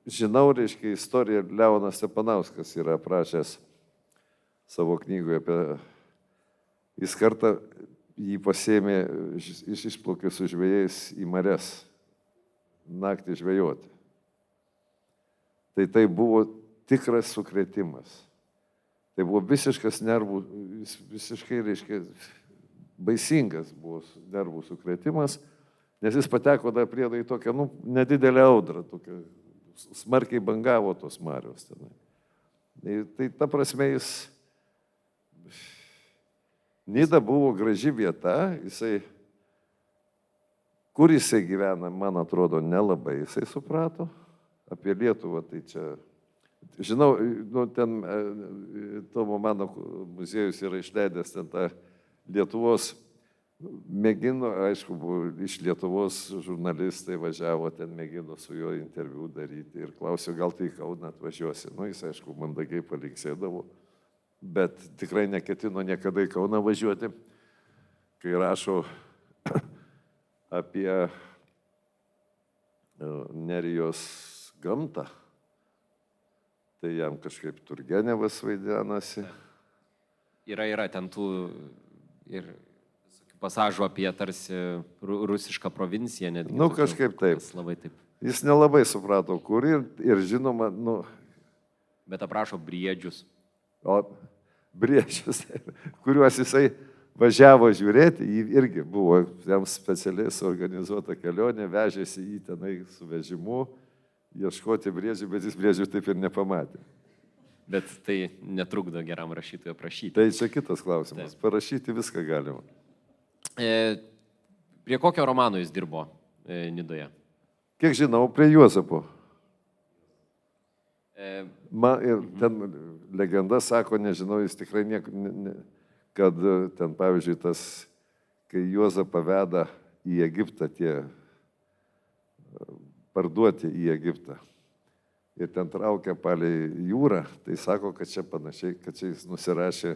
Žinau, reiškia, istoriją Leonas Stepanauskas yra aprašęs savo knygoje apie... Jis kartą jį pasėmė, išplaukė su žvejais į marias naktį žvejoti. Tai buvo tikras sukrėtimas. Tai buvo visiškas nervų, visiškai, reiškia, baisingas buvo nervų sukrėtimas, nes jis pateko dar priedai tokią, nedidelę audrą, tokią, smarkiai bangavo tos marios tenai. Tai ta prasme jis, Nida buvo graži vieta, kur jisai gyvena, man atrodo, nelabai jisai suprato apie Lietuvą, tai čia... Žinau, ten Tomo Mano muziejus yra išleidęs ten tą Lietuvos, mėgino, aišku, iš Lietuvos žurnalistai važiavo, ten mėgino su juo interviu daryti ir klausė, gal tai į Kauną atvažiuosi. Jis, aišku, mandagiai paliksėdavo, bet tikrai neketino niekada į Kauną važiuoti, kai rašo apie Nerijos gamtą. Tai jam kažkaip Turgenevas vaidinasi.
Yra ten tų ir pasažų apie tarsi rusišką provinciją.
Kažkaip taip.
Taip.
Jis nelabai suprato, kur ir žinoma,
Bet aprašo briedžius.
O briedžius, kuriuos jisai važiavo žiūrėti, jį irgi buvo jam specialiai suorganizuota kelionė, vežėsi jį tenai su vežimu, ieškoti briedžių, bet jis briedžių taip ir nepamatė.
Bet tai netrukdo geram rašytojui aprašyti.
Tai čia kitas klausimas. Parašyti viską galima.
Prie kokio romano jis dirbo Nidoje?
Kiek žinau, prie Juozapo. Ir ten legenda sako, nežinau, jis tikrai kad ten, pavyzdžiui, tas, kai Juozapą veda į Egiptą, tie parduoti į Egiptą. Ir ten traukia palei jūrą, tai sako, kad čia panašiai, kad čia jis nusirašė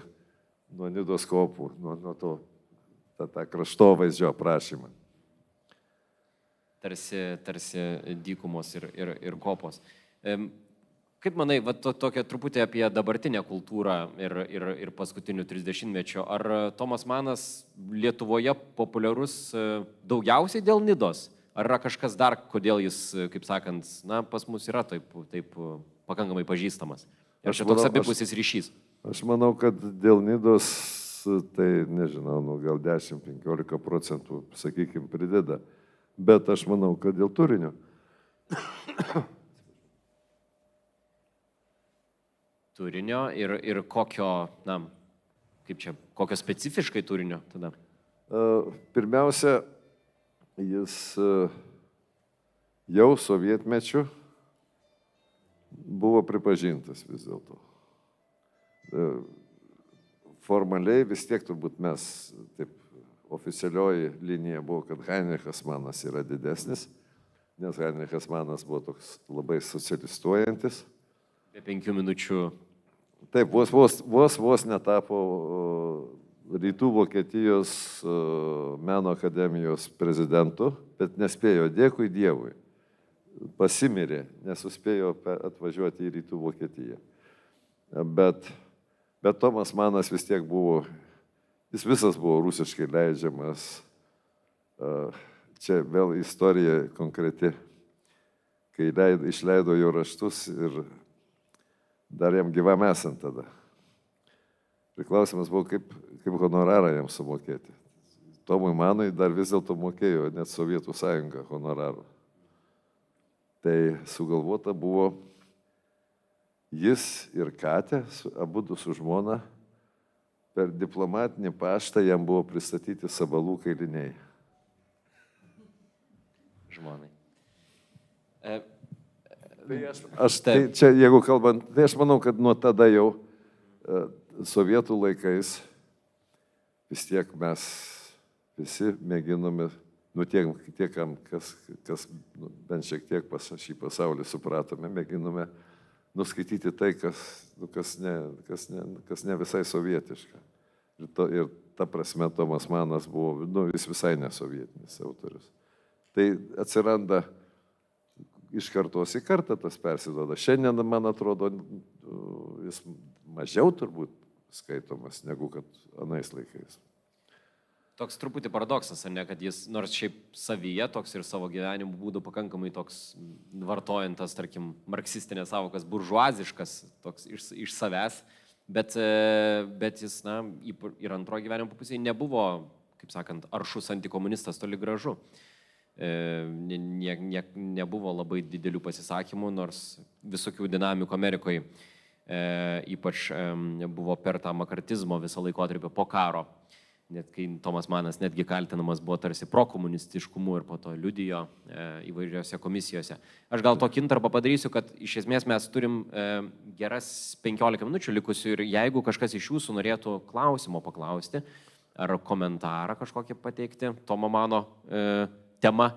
nuo Nidos kopų, nuo to tą kraštovaizdžio aprašymą.
Tarsi dykumos ir kopos. Kaip manai, tokia truputį apie dabartinę kultūrą ir paskutinių 30-mečio, ar Tomas Manas Lietuvoje populiarus daugiausiai dėl Nidos? Ar yra kažkas dar, kodėl jis, kaip sakant, pas mus yra taip pakankamai pažįstamas? Ir čia toks abipusis ryšys.
Aš manau, kad dėl Nidos, tai nežinau, gal 10-15%, sakykime, prideda. Bet aš manau, kad dėl turinio.
Turinio ir kokio, kokio specifiškai turinio tada?
Pirmiausia, jis jau sovietmečiu buvo pripažintas vis dėlto. Formaliai vis tiek turbūt mes, taip, oficialioji linija buvo, kad Heinrichas Manas yra didesnis, nes Heinrichas Manas buvo toks labai socialistuojantis.
Be 5 minučių.
Taip, vos netapo Rytų Vokietijos meno akademijos prezidentu, bet nespėjo, dėkui Dievui. Pasimirė, nesuspėjo atvažiuoti į Rytų Vokietiją. Bet Tomas Manas vis tiek buvo, jis visas buvo rusiškai leidžiamas. Čia vėl istorija konkreti, kai išleido jo raštus ir dar jam gyvam esant tada. Ir klausimas buvo, kaip honorarą jam sumokėti. Tomui Manui dar vis dėlto mokėjo net Sovietų sąjunga honorarų. Tai sugalvota buvo jis ir Katė, abudu su žmona, per diplomatinį paštą jam buvo pristatyti Sabalų kailiniai.
Žmonai.
Tai čia, jeigu kalbant, tai aš manau, kad nuo tada jau sovietų laikais vis tiek mes visi mėginome, tiek, kas bent šiek tiek šį pasaulį supratome, mėginome nuskaityti tai, kas ne visai sovietiška. Ir ta prasme Tomas Manas buvo, jis visai nesovietinis autorius. Tai atsiranda iš kartos į kartą tas persiduoda. Šiandien, man atrodo, jis mažiau turbūt skaitomas negu kad anais laikais.
Toks truputį paradoksas, ne, kad jis nors šiaip savyje toks ir savo gyvenimo būdu pakankamai toks vartojantas, tarkim, marksistinės savokas, buržuaziškas, toks iš savęs, bet jis, ir antrojo gyvenimo pusėje nebuvo, kaip sakant, aršus antikomunistas toli gražu. Nebuvo labai didelių pasisakymų, nors visokių dinamikų Amerikoje, ypač buvo per tą makartizmo visą laikotarpį po karo, net kai Tomas Manas netgi kaltinamas buvo tarsi prokomunistiškumu ir po to liudijo įvairiose komisijose. Aš gal tokį intarpą padarysiu, kad iš esmės mes turim geras 15 minučių likusių ir jeigu kažkas iš jūsų norėtų klausimo paklausti ar komentarą kažkokį pateikti Tomo Mano tema,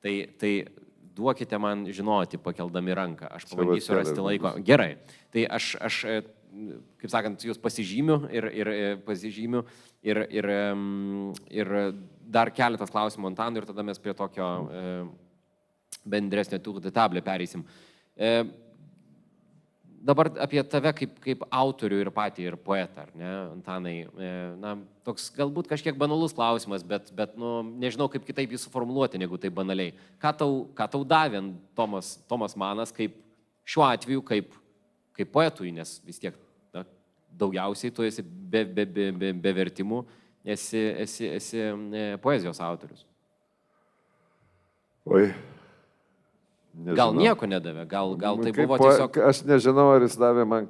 tai duokite man žinoti, pakeldami ranką. Aš pabandysiu rasti laiko. Gerai. Tai aš kaip sakant, jūs pasižymiu ir dar keletas klausimų Antanui ir tada mes prie tokio bendresnio tour de table pereisim. Dabar apie tave kaip autorių ir patį ir poetą, ar ne, Antanai? Toks galbūt kažkiek banalus klausimas, bet nežinau, kaip kitaip jį suformuluoti, negu tai banaliai. Ką tau davė Tomas Manas, kaip šiuo atveju, kaip poetui, nes vis tiek daugiausiai tu esi be vertimų, esi poezijos autorius.
Oi, Nežinau.
Gal nieko nedavė, gal tai
Kaip
buvo tiesiog...
Aš nežinau, ar jis davė man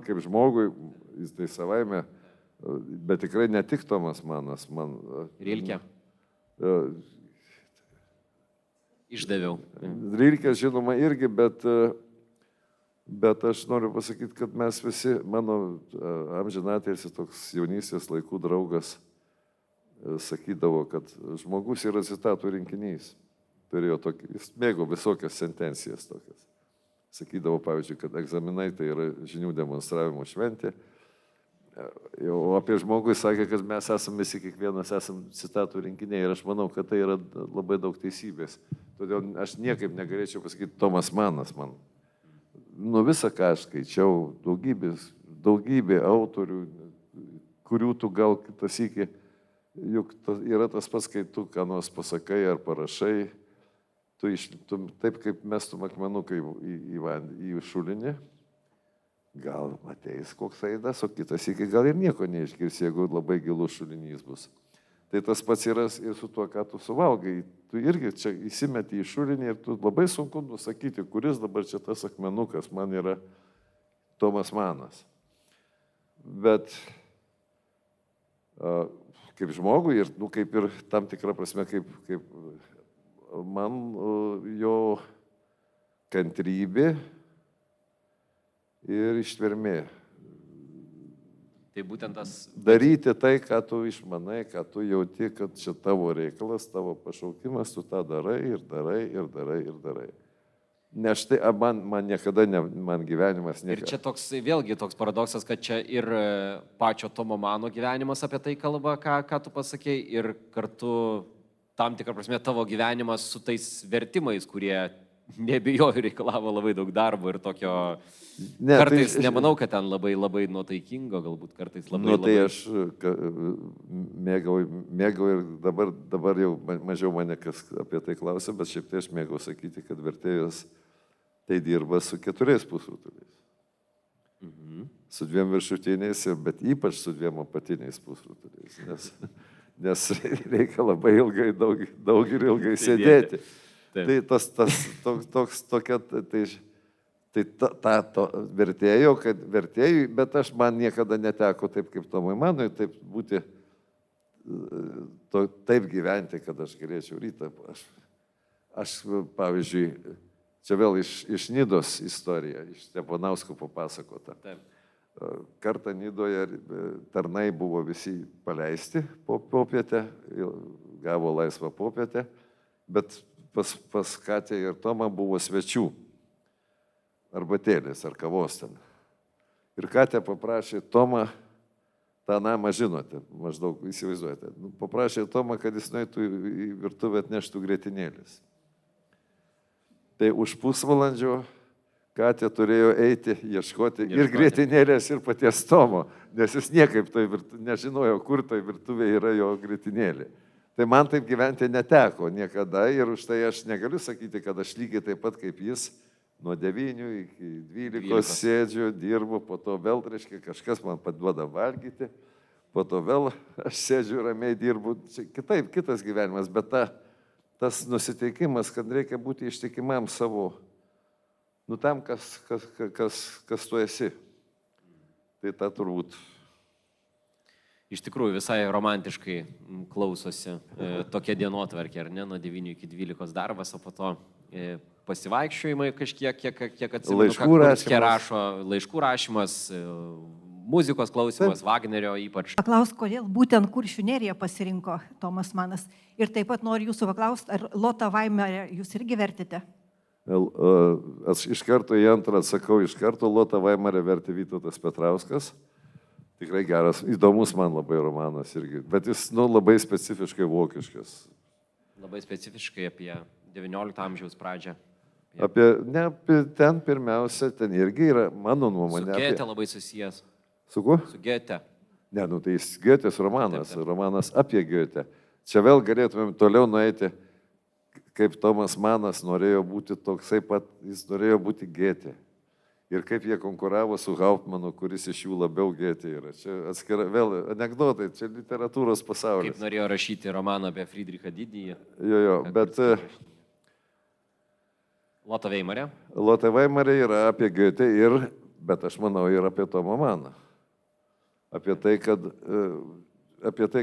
kaip žmogui, jis tai savaime, bet tikrai ne tik Tomas Manas, man...
Rilkė. Išdaviau.
Rilkė, žinoma, irgi, bet aš noriu pasakyti, kad mes visi, mano amžinatėsi toks jaunystės laikų draugas, sakydavo, kad žmogus yra citatų rinkinys. Turėjo tokį, jis mėgo visokias sentencijas tokias. Sakydavo, pavyzdžiui, kad egzaminai tai yra žinių demonstravimo šventė. O apie žmogų sakė, kad mes esame visi, kiekvienas esame citatų rinkiniai ir aš manau, kad tai yra labai daug teisybės. Todėl aš niekaip negalėčiau pasakyti Tomas Manas man. Nu visą, ką aš skaičiau, daugybė autorių, kurių tu gal kitas iki, juk yra tas pats, kai tu ką nors pasakai ar parašai, tu taip kaip mestum akmenukai į šulinį, gal ateis koks aidas, o kitas iki gal ir nieko neišgirs, jeigu labai gilus šulinys bus. Tai tas pats yra ir su tuo, ką tu suvalgai. Tu irgi čia įsimeti į šulinį ir tu labai sunku nusakyti, kuris dabar čia tas akmenukas man yra Tomas Manas. Bet kaip žmogui ir, kaip ir tam tikrą prasme, kaip man jo kantrybė ir ištvermė.
Tai būtent tas...
Daryti tai, ką tu išmanai, ką tu jauti, kad čia tavo reikalas, tavo pašaukimas, tu tą darai ir darai ir darai ir darai. Nes štai man niekada, man gyvenimas niekada.
Ir čia toks, vėlgi toks paradoksas, kad čia ir pačio Tomo Mano gyvenimas apie tai kalba, ką tu pasakėjai, ir kartu tam tikrą prasme tavo gyvenimas su tais vertimais, kurie nebijoju reikalavo labai daug darbo ir tokio... Kartais nemanau, kad ten labai nuotaikingo, galbūt kartais labai...
Tai aš mėgau ir dabar jau mažiau mane kas apie tai klausia, bet šiaip tai aš mėgau sakyti, kad vertėjas tai dirba su 4 pusrutuliais. Su 2 viršutiniais, bet ypač su 2 apatiniais pusrutuliais, nes reikia labai ilgai, daug ir ilgai sėdėti. Tai tas tokia... Tai vertėjau, kad vertėjui, bet man niekada neteko taip kaip Tomui Manui, taip būti, taip gyventi, kad aš galėčiau rytą. Aš pavyzdžiui, čia vėl iš Nidos istorija, iš Stepanausko papasakota. Kartą Nidoje tarnai buvo visi paleisti po popietę, gavo laisvą popietę, bet pas Katę ir Tomą buvo svečių. Arbatėlės ar kavos ten. Ir Katė paprašė Tomą, tą namą žinote, maždaug įsivaizduojate, paprašė Tomą, kad jis nueitų į virtuvę atneštų grietinėlės. Tai už pusvalandžio Katė turėjo eiti, ieškoti ir grietinėlės, ir paties Tomo, nes jis niekaip nežinojo, kur toj virtuvė yra jo grietinėlė. Tai man taip gyventi neteko niekada ir už tai aš negaliu sakyti, kad aš lygiai taip pat kaip jis, nuo 9 iki 12 sėdžiu, dirbu, po to vėl, reiškia, kažkas man paduoda valgyti, po to vėl aš sėdžiu ramiai dirbu, kitaip, kitas gyvenimas, bet tas nusiteikimas, kad reikia būti ištikimam savo, tam, kas tu esi. Tai ta turbūt.
Iš tikrųjų visai romantiškai klausosi tokia dienotvarkė, ar ne, nuo 9 iki 12 darbas, o po to pasivaikščiojimai kažkiek, kiek atsimenu, laiškų rašymas, muzikos klausimas, Vagnerio ypač.
Paklausk, kodėl būtent Kuršių neriją pasirinko Tomas Manas. Ir taip pat noriu jūsų paklausti, ar Lotą Vaimerę jūs irgi vertite?
Aš iš karto į antrą atsakau, iš karto Lotą Vaimerę vertė Vytautas Petrauskas. Tikrai geras, įdomus man labai romanas irgi, bet jis labai specifiškai vokiškas.
Labai specifiškai apie 19 amžiaus pradžią.
Ten pirmiausia, ten irgi yra mano nuomonė.
Su Goethe labai susijęs.
Su kuo?
Su Goethe.
Ne, tai Goethes romanas, romanas apie Goethe. Čia vėl galėtumėm toliau nueiti, kaip Tomas Manas norėjo būti toksai pat, jis norėjo būti Goethe. Ir kaip jie konkuravo su Hauptmanu, kuris iš jų labiau Goethe yra. Čia atskira, vėl anekdotai, čia literatūros pasaulis.
Kaip norėjo rašyti romaną apie Friedrichą Didįjį.
Bet
Lota Veimarė.
Lota Veimarė yra apie Goethe bet aš manau, ir apie Tomą Maną. Apie tai,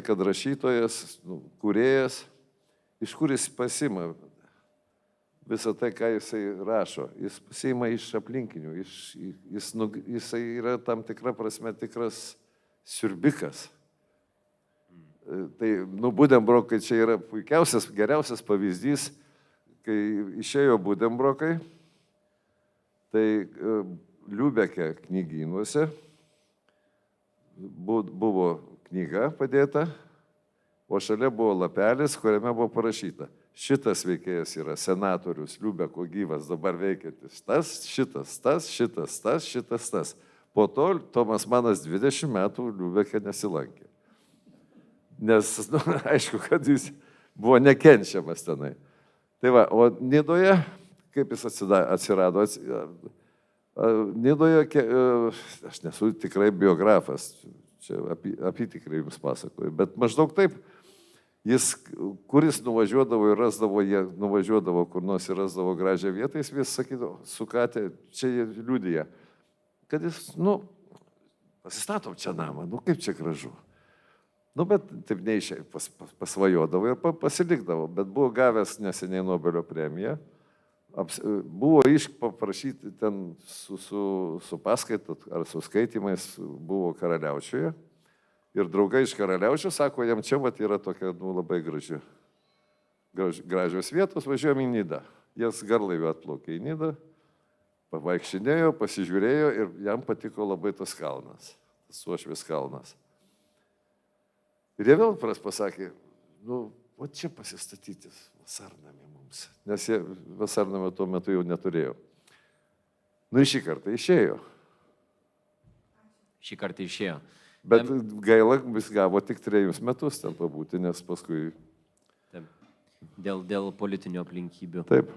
kad rašytojas, kūrėjas, iš kur jis pasima visą tai, ką jisai rašo. Jis pasima iš aplinkinių, jisai yra tam tikra prasme tikras siurbikas. Tai, Budenbrokai čia yra puikiausias, geriausias pavyzdys, kai išėjo Budenbrokai, tai Liubeke knygynuose buvo knyga padėta, o šalia buvo lapelis, kuriame buvo parašyta: šitas veikėjas yra senatorius Liubeko gyvas, dabar veikiantis tas, šitas, tas, šitas, tas, šitas, tas. Po to Tomas Manas 20 metų Liubeke nesilankė. Nes, aišku, kad jis buvo nekenčiamas tenai. Tai va, o Nidoje, kaip jis atsirado? Nidoje, aš nesu tikrai biografas, čia apytikrai jums pasakoju, bet maždaug taip, kuris nuvažiuodavo ir jie nuvažiuodavo kur nors ir rasdavo gražią vietą, jis vis sakydavo, su Katė, čia jie liudija, kad jis, pasistatom čia namą, kaip čia gražu. Bet taip neišėjai, pasvajodavo ir pasilikdavo, bet buvo gavęs neseniai Nobelio premiją, buvo paprašyti ten su paskaitu ar su skaitimais, buvo Karaliaučiuje ir draugai iš Karaliaučių sako, jam čia yra tokia labai gražios vietos, važiuojam į Nidą. Jas garlaiviu atplaukė į Nidą, pavaikščinėjo, pasižiūrėjo ir jam patiko labai tas kalnas, tas Uošvės kalnas. Ir jie vėl pasakė, o čia pasistatyti vasarnamį mums, nes jie vasarnamį tuo metu jau neturėjo. Ir šį kartą išėjo.
Šį kartą išėjo.
Bet gaila, vis gavo tik 3 metus ten pabūti, nes paskui...
Taip. Dėl politinių aplinkybių.
Taip.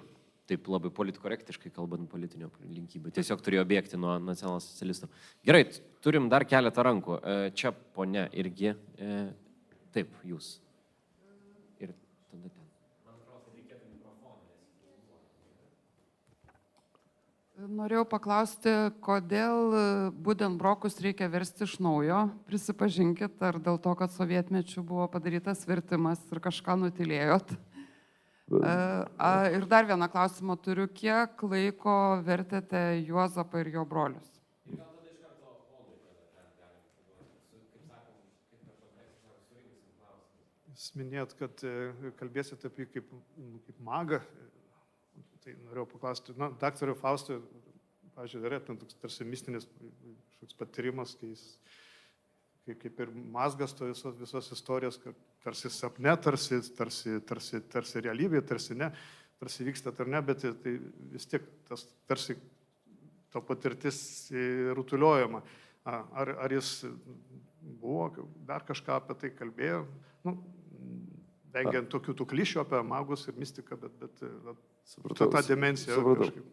Taip labai politkorektiškai kalbant politinių aplinkybių. Tiesiog turėjo bėgti nuo nacionalsocialistų. Gerai, turim dar keletą rankų. Čia ponia irgi... Taip, jūs. Ir tada ten. Man atrodo, kad reikėtų mikrofoną.
Norėjau paklausti, kodėl Budenbrokus reikia versti iš naujo. Prisipažinkit, ar dėl to, kad sovietmečiu buvo padarytas vertimas ir kažką nutilėjot. Ir dar vieną klausimą turiu. Kiek laiko vertėte Juozapą ir jo brolius?
Jūs minėjot, kad kalbėsite apie kaip magą. Tai norėjau paklausti, daktarui Faustui, pavyzdžiui, yra tarsi mistinis patyrimas, kai jis kaip ir mazgas to visos istorijos, kad tarsi sapne, tarsi realybė, tarsi ne, tarsi vyksta ar ne, bet tai vis tiek tas tarsi to patirtis rutuliojama. Ar jis buvo, dar kažką apie tai kalbėjo, vengiant tokių tų klišių apie magus ir mistiką, bet tą dimensiją kažkaip.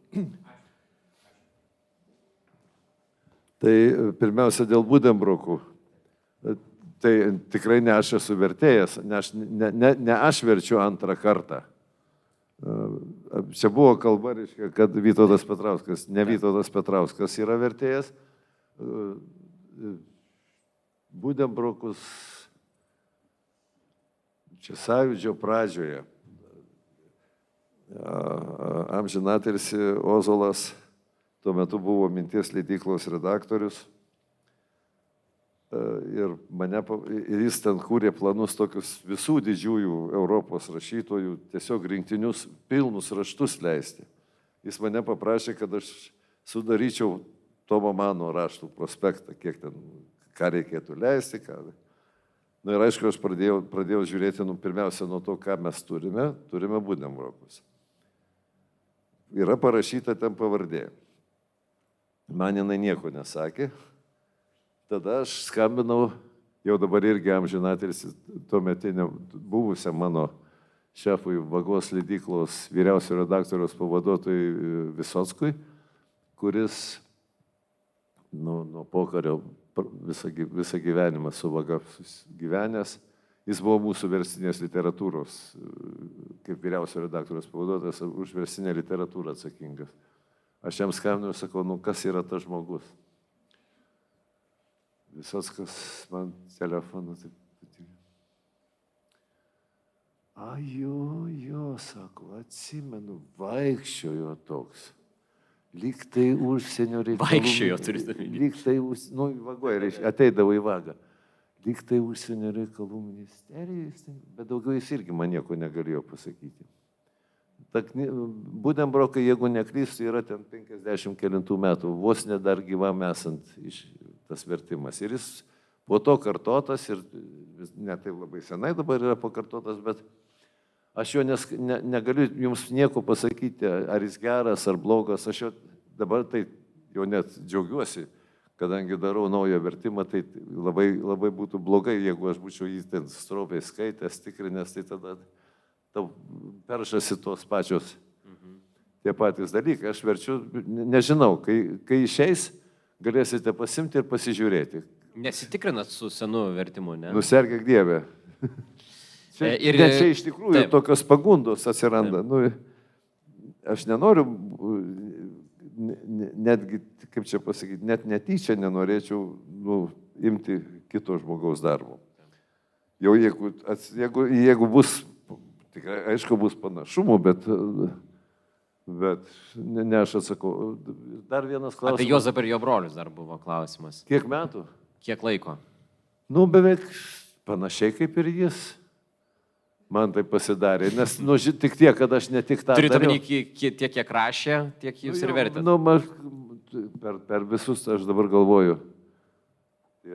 Tai pirmiausia dėl Budenbrokų. Tai tikrai ne aš esu vertėjas, ne aš verčiu antrą kartą. Čia buvo kalba, reiškia, kad Vytautas Petrauskas, ne Vytautas Petrauskas yra vertėjas. Budenbrokus čia Sąjūdžio pradžioje. Amžinatilsį Ozolas tuo metu buvo Minties leidyklos redaktorius. Ir jis ten kūrė planus tokius visų didžiųjų Europos rašytojų, tiesiog rinktinius pilnus raštus leisti. Jis mane paprašė, kad aš sudaryčiau Tomo Mano raštų prospektą, ką reikėtų leisti. Ir aišku, aš pradėjau žiūrėti pirmiausia nuo to, ką mes turime. Turime Budenbrokus. Yra parašyta ten pavardė. Man jinai nieko nesakė. Tada aš skambinau, jau dabar irgi amžinatilsį, tuometiniam buvusiam mano šefui Vagos leidyklos vyriausio redaktoriaus pavaduotojui Visockui, kuris nuo pokario visą gyvenimą su Vaga gyvenęs Jis buvo mūsų verstinės literatūros, kaip vyriausio redaktoriaus pavaduotojas, už verstinę literatūrą atsakingas. Aš jam skambinu ir sakau, nu kas yra tas žmogus? Visockas man telefoną taip. Jo, sako, atsimenu, vaikščiojo toks. Lyg tai užsienio reikalų.
Vaikščiojo, turite omeny.
Lyg tai, vagoje, ateidavo į vagą. Lyg tai užsienio reikalų ministerijos, bet daugiau jis irgi man nieko negalėjo pasakyti. Budenbrokai, jeigu neklystu, yra ten 50 kelintų metų, vos nedar gyvam esant tas vertimas. Ir jis po to kartotas ir net tai labai senai dabar yra pakartotas, bet aš jo negaliu jums nieko pasakyti, ar jis geras, ar blogas. Aš jo dabar tai jau net džiaugiuosi, kadangi darau naują vertimą, tai labai būtų blogai, jeigu aš būčiau jį ten stropiai skaitęs, tikrinęs, tai tada peršasi tos pačios tie patys dalykai. Aš verčiu, nežinau, kai išeis, galėsite pasimti ir pasižiūrėti.
Nesitikrinat su senu vertimu, ne?
Nusergėk Dieve. Čia iš tikrųjų tokios pagundos atsiranda. Nu, aš nenoriu, netgi, kaip čia pasakyti, net netyčia nenorėčiau imti kito žmogaus darbo. Jau jeigu bus, tikrai, aišku, bus panašumų, bet ne aš atsakau. Dar vienas klausimas.
Apie Juozapą ir jo brolius dar buvo klausimas.
Kiek metų?
Kiek laiko?
Nu, beveik panašiai kaip ir jis. Man tai pasidarė, nes tik tiek, kad aš ne tik tą
Turite
dariau.
omeny, tiek kiek rašė, tiek jūs ir vertėt.
Nu, per visus aš dabar galvoju.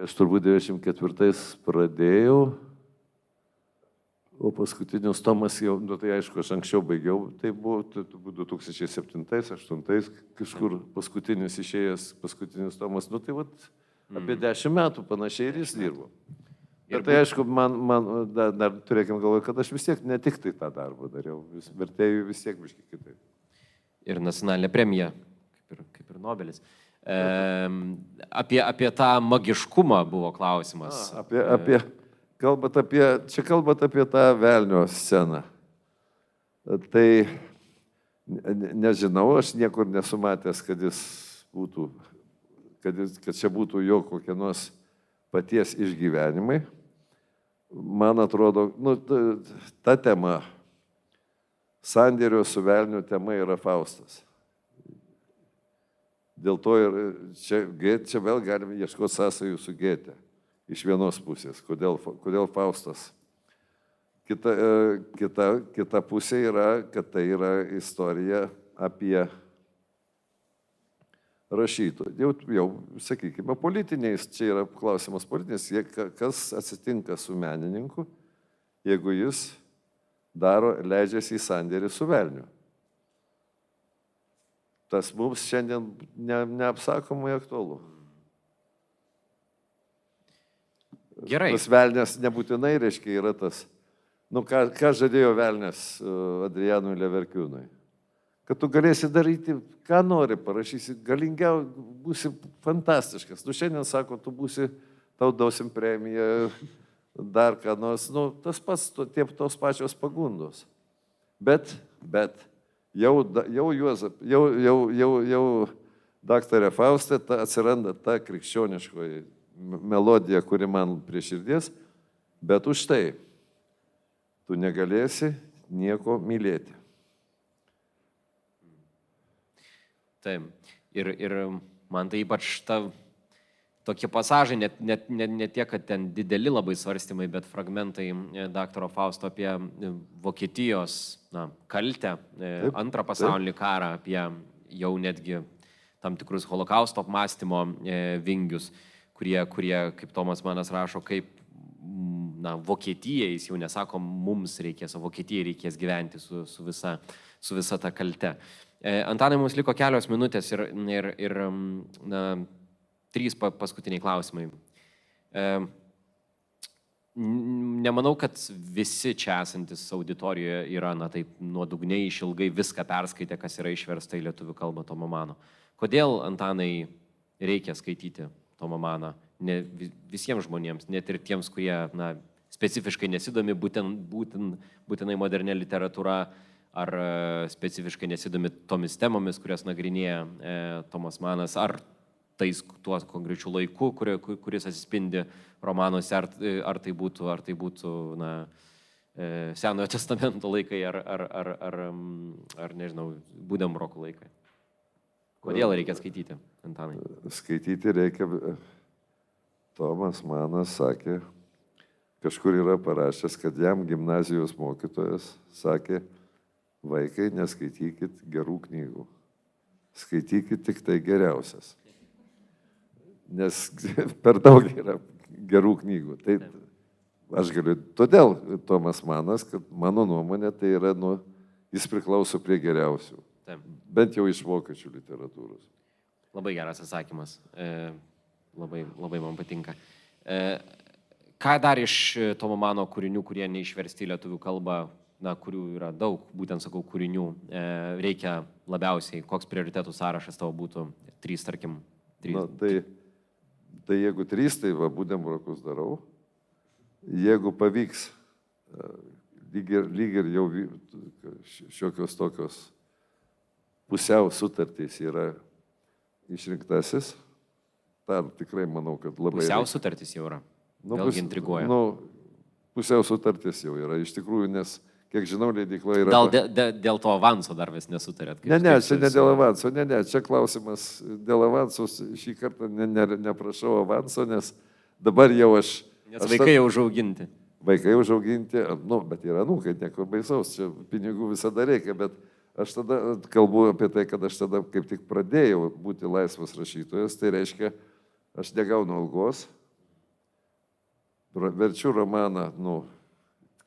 Aš turbūt 94 pradėjau, o paskutinius tomas jau, nu tai aišku, aš anksčiau baigiau, tai buvo 2007-2008 kažkur paskutinis išėjęs, paskutinis tomas, nu tai vat apie 10 metų panašiai ir jis dirbo. Ir tai aišku, man dar turėkim galvoje, kad aš vis tiek ne tik tai tą darbą dariau, vertėjų vis tiek biškai kitaip.
Ir nacionalinė premija, kaip ir Nobelis. Apie tą magiškumą buvo klausimas.
Kalbant apie tą velnio sceną. Tai nežinau, aš niekur nesu matęs, kad jis būtų, kad čia būtų jo kokie nors paties išgyvenimai. Man atrodo, ta tema, sandėrio su velniu tema yra Faustas. Dėl to ir čia vėl galime ieškoti sąsajų su Gėte. Iš vienos pusės. Kodėl Faustas? Kita pusė yra, kad tai yra istorija apie rašytojų. Jau, sakykime, politiniais, čia yra klausimas politinis, kas atsitinka su menininku, jeigu jis leidžiasi į sandėrį su velniu. Tas mums šiandien neapsakomai aktualu.
Gerai.
Tas velnės nebūtinai, reiškia, yra tas, ką žadėjo velnės Adrianui Leverkiūnui. Kad tu galėsi daryti, ką nori, parašysi, galingiau, būsi fantastiškas. Šiandien sako, tu būsi, tau dausim premiją, dar ką nors, tas pats, tos pačios pagundos. Bet jau daktarė Faustė atsiranda ta krikščioniškoji melodija, kuri man prie širdies, bet už tai tu negalėsi nieko mylėti.
Taip. Ir man tai ypač tokie pasažai, ne tiek, kad ten dideli labai svarstymai, bet fragmentai daktaro Fausto apie Vokietijos kaltę, antrą pasaulinį karą, apie jau netgi tam tikrus holokausto apmąstymo vingius, kurie, kaip Tomas Manas rašo, kaip Vokietijai, jis jau nesako, mums reikės, o Vokietijai reikės gyventi su visa ta kalte. Antanai, mums liko kelios minutės ir 3 paskutiniai klausimai. Nemanau, kad visi čia esantis auditorijoje yra taip nuodugniai išilgai viską perskaitę, kas yra išversta į lietuvių kalbą Tomo Mano. Kodėl, Antanai, reikia skaityti Tomą Maną? Ne visiems žmonėms, net ir tiems, kurie specifiškai nesidomi būtinai modernė literatūra, ar specifiškai nesidomi tomis temomis, kurias nagrinėja Tomas Manas, ar tuo konkrečiu laiku, kuris atsispindi romanuose, ar tai būtų Senojo testamento laikai, ar nežinau, Budenbroko laikai. Kodėl reikia skaityti, Antanai?
Skaityti reikia. Tomas Manas sakė, kažkur yra parašęs, kad jam gimnazijos mokytojas sakė, vaikai, neskaitykit gerų knygų. Skaitykit tik tai geriausias. Nes per daug yra gerų knygų. Tai aš galiu. Todėl Tomas Manas, kad mano nuomonė, tai yra, jis priklauso prie geriausių.
Taip.
Bent jau iš vokiečių literatūros.
Labai geras atsakymas. Labai man patinka. Ką dar iš Tomo Mano kūrinių, kurie neišversti į lietuvių kalbą, kurių yra daug, būtent sakau, kūrinių, reikia labiausiai? Koks prioritetų sąrašas tavo būtų? 3, tarkim. 3.
Tai jeigu 3, tai Budenbrokus darau. Jeigu pavyks, lyg ir jau šiokios tokios pusiau sutartys yra išrinktasis, dar tikrai manau, kad labai...
Pusiau sutartys jau yra. Vėlgi intriguoja.
Pusiau sutartys jau yra, iš tikrųjų, nes, kiek žinau, leidykla yra...
Gal dėl to avanso dar vis nesutarėt?
Ne, čia ne dėl avanso, čia klausimas dėl avansos, šį kartą neprašau avanso, nes dabar jau aš...
Nes vaikai jau užauginti.
Vaikai užauginti, bet yra anūkai, nieko baisaus, čia pinigų visada reikia, bet aš tada kalbu apie tai, kad aš tada kaip tik pradėjau būti laisvas rašytojas, tai reiškia, aš negaunu algos, verčiu romaną,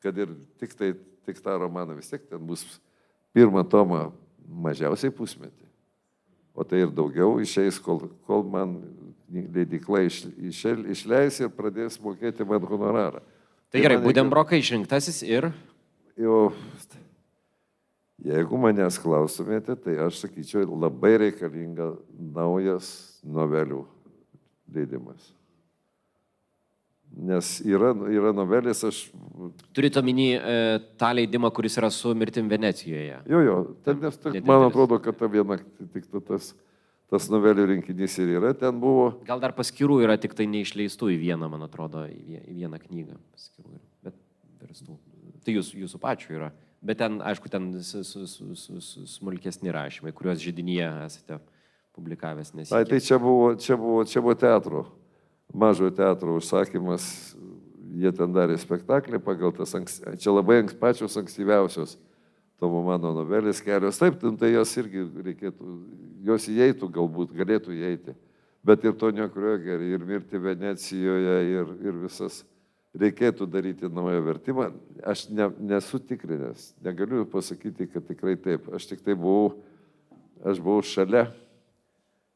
kad ir tik tą romaną vis tiek ten bus pirmą tomą mažiausiai pusmetį, o tai ir daugiau išeis, kol man leidykla išleis ir pradės mokėti man honorarą.
Tai gerai, Budenbrokai išrinktasis ir...
Jeigu manęs klaustumėte, tai aš sakyčiau, labai reikalinga naujas novelių leidimas. Nes yra novelės, aš...
Turite omeny tą leidimą, kuris yra su Mirtim Venecijoje.
Jo, man atrodo, kad tik tas novelių rinkinys ir yra, ten buvo...
Gal dar paskirų yra, tik tai neišleistų į vieną, man atrodo, į vieną knygą paskirų yra, bet verstų. Tai jūsų pačių yra. Bet ten, aišku, ten smulkesni rašymai, kuriuos židinyje esate publikavęs nesikė.
Tai čia buvo teatro, mažojo teatro užsakymas, jie ten darė spektaklį pagal tas, čia labai pačios ankstyviausios Tomo Mano novelės kelios. Taip, tai jos irgi reikėtų, jos įeitų galbūt, galėtų įeiti. Bet ir Tonio Kriogerį, ir Mirti Venecijoje, ir visas reikėtų daryti naują vertimą. Aš nesu tikrinęs, negaliu pasakyti, kad tikrai taip. Aš tik tai buvau šalia,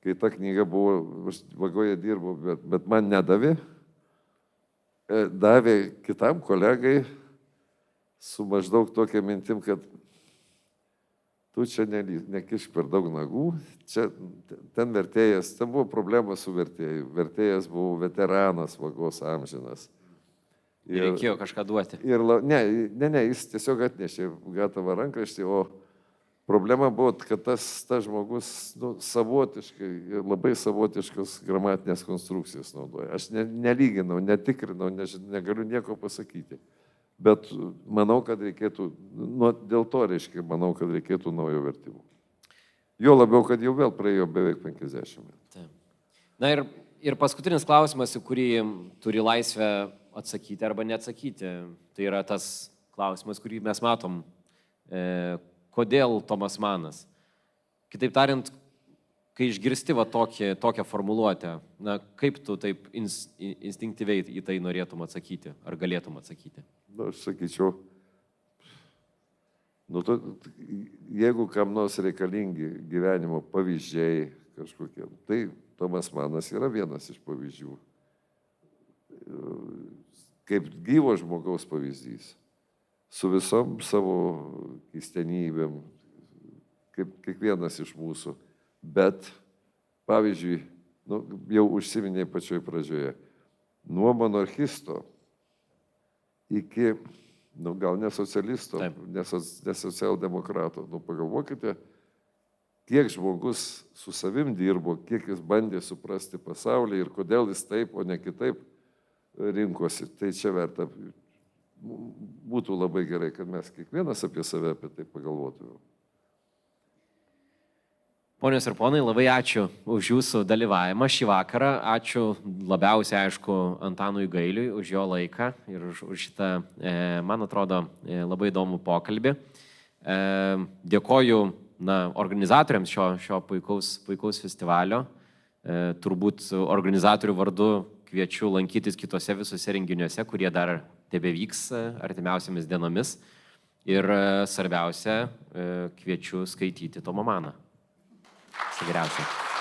kai ta knyga buvo, aš vagoje dirbau, bet man nedavė. Davė kitam kolegai su maždaug tokia mintim, kad tu čia nekišk per daug nagų, ten vertėjas, ten buvo problema su vertėju. Vertėjas buvo veteranas, vagos amžinas.
Reikėjo kažką duoti.
Ne, jis tiesiog atnešė gatavą rankraštį, o problema buvo, kad tas žmogus savotiškai, labai savotiškas gramatinės konstrukcijas naudoja. Aš nelyginau, netikrinau, negaliu nieko pasakyti. Bet manau, kad reikėtų, dėl to reiškia, manau, kad reikėtų naujo vertimo. Jo labiau, kad jau vėl praėjo beveik 50 metų.
Taip. Na ir paskutinis klausimas, į kurį turi laisvę atsakyti arba neatsakyti, tai yra tas klausimas, kurį mes matom. Kodėl Tomas Manas? Kitaip tariant, kai išgirsti tokią formuluotę, kaip tu taip instinktyviai į tai norėtum atsakyti, ar galėtum atsakyti?
Aš sakyčiau, jeigu kam nors reikalingi gyvenimo pavyzdžiai kažkokie, tai Tomas Manas yra vienas iš pavyzdžių. Kaip gyvo žmogaus pavyzdys, su visom savo keistenybėm, kaip kiekvienas iš mūsų. Bet, pavyzdžiui, jau užsiminėjai pačioj pradžioje, nuo monarchisto iki, gal ne socialisto,
Taip.
ne socialdemokrato. Pagalvokite, kiek žmogus su savim dirbo, kiek jis bandė suprasti pasaulį ir kodėl jis taip, o ne kitaip rinkosi. Tai čia verta, būtų labai gerai, kad mes kiekvienas apie save apie tai pagalvotume.
Ponios ir ponai, labai ačiū už jūsų dalyvavimą šį vakarą. Ačiū labiausiai, aišku, Antanui Gailiui už jo laiką ir už šitą, man atrodo, labai įdomų pokalbį. Dėkoju organizatoriams šio puikaus festivalio. Turbūt organizatorių vardu kviečiu lankytis kitose visose renginiuose, kurie dar tebevyks artimiausiamis dienomis. Ir svarbiausia, kviečiu skaityti Tomą Maną. Geriausia.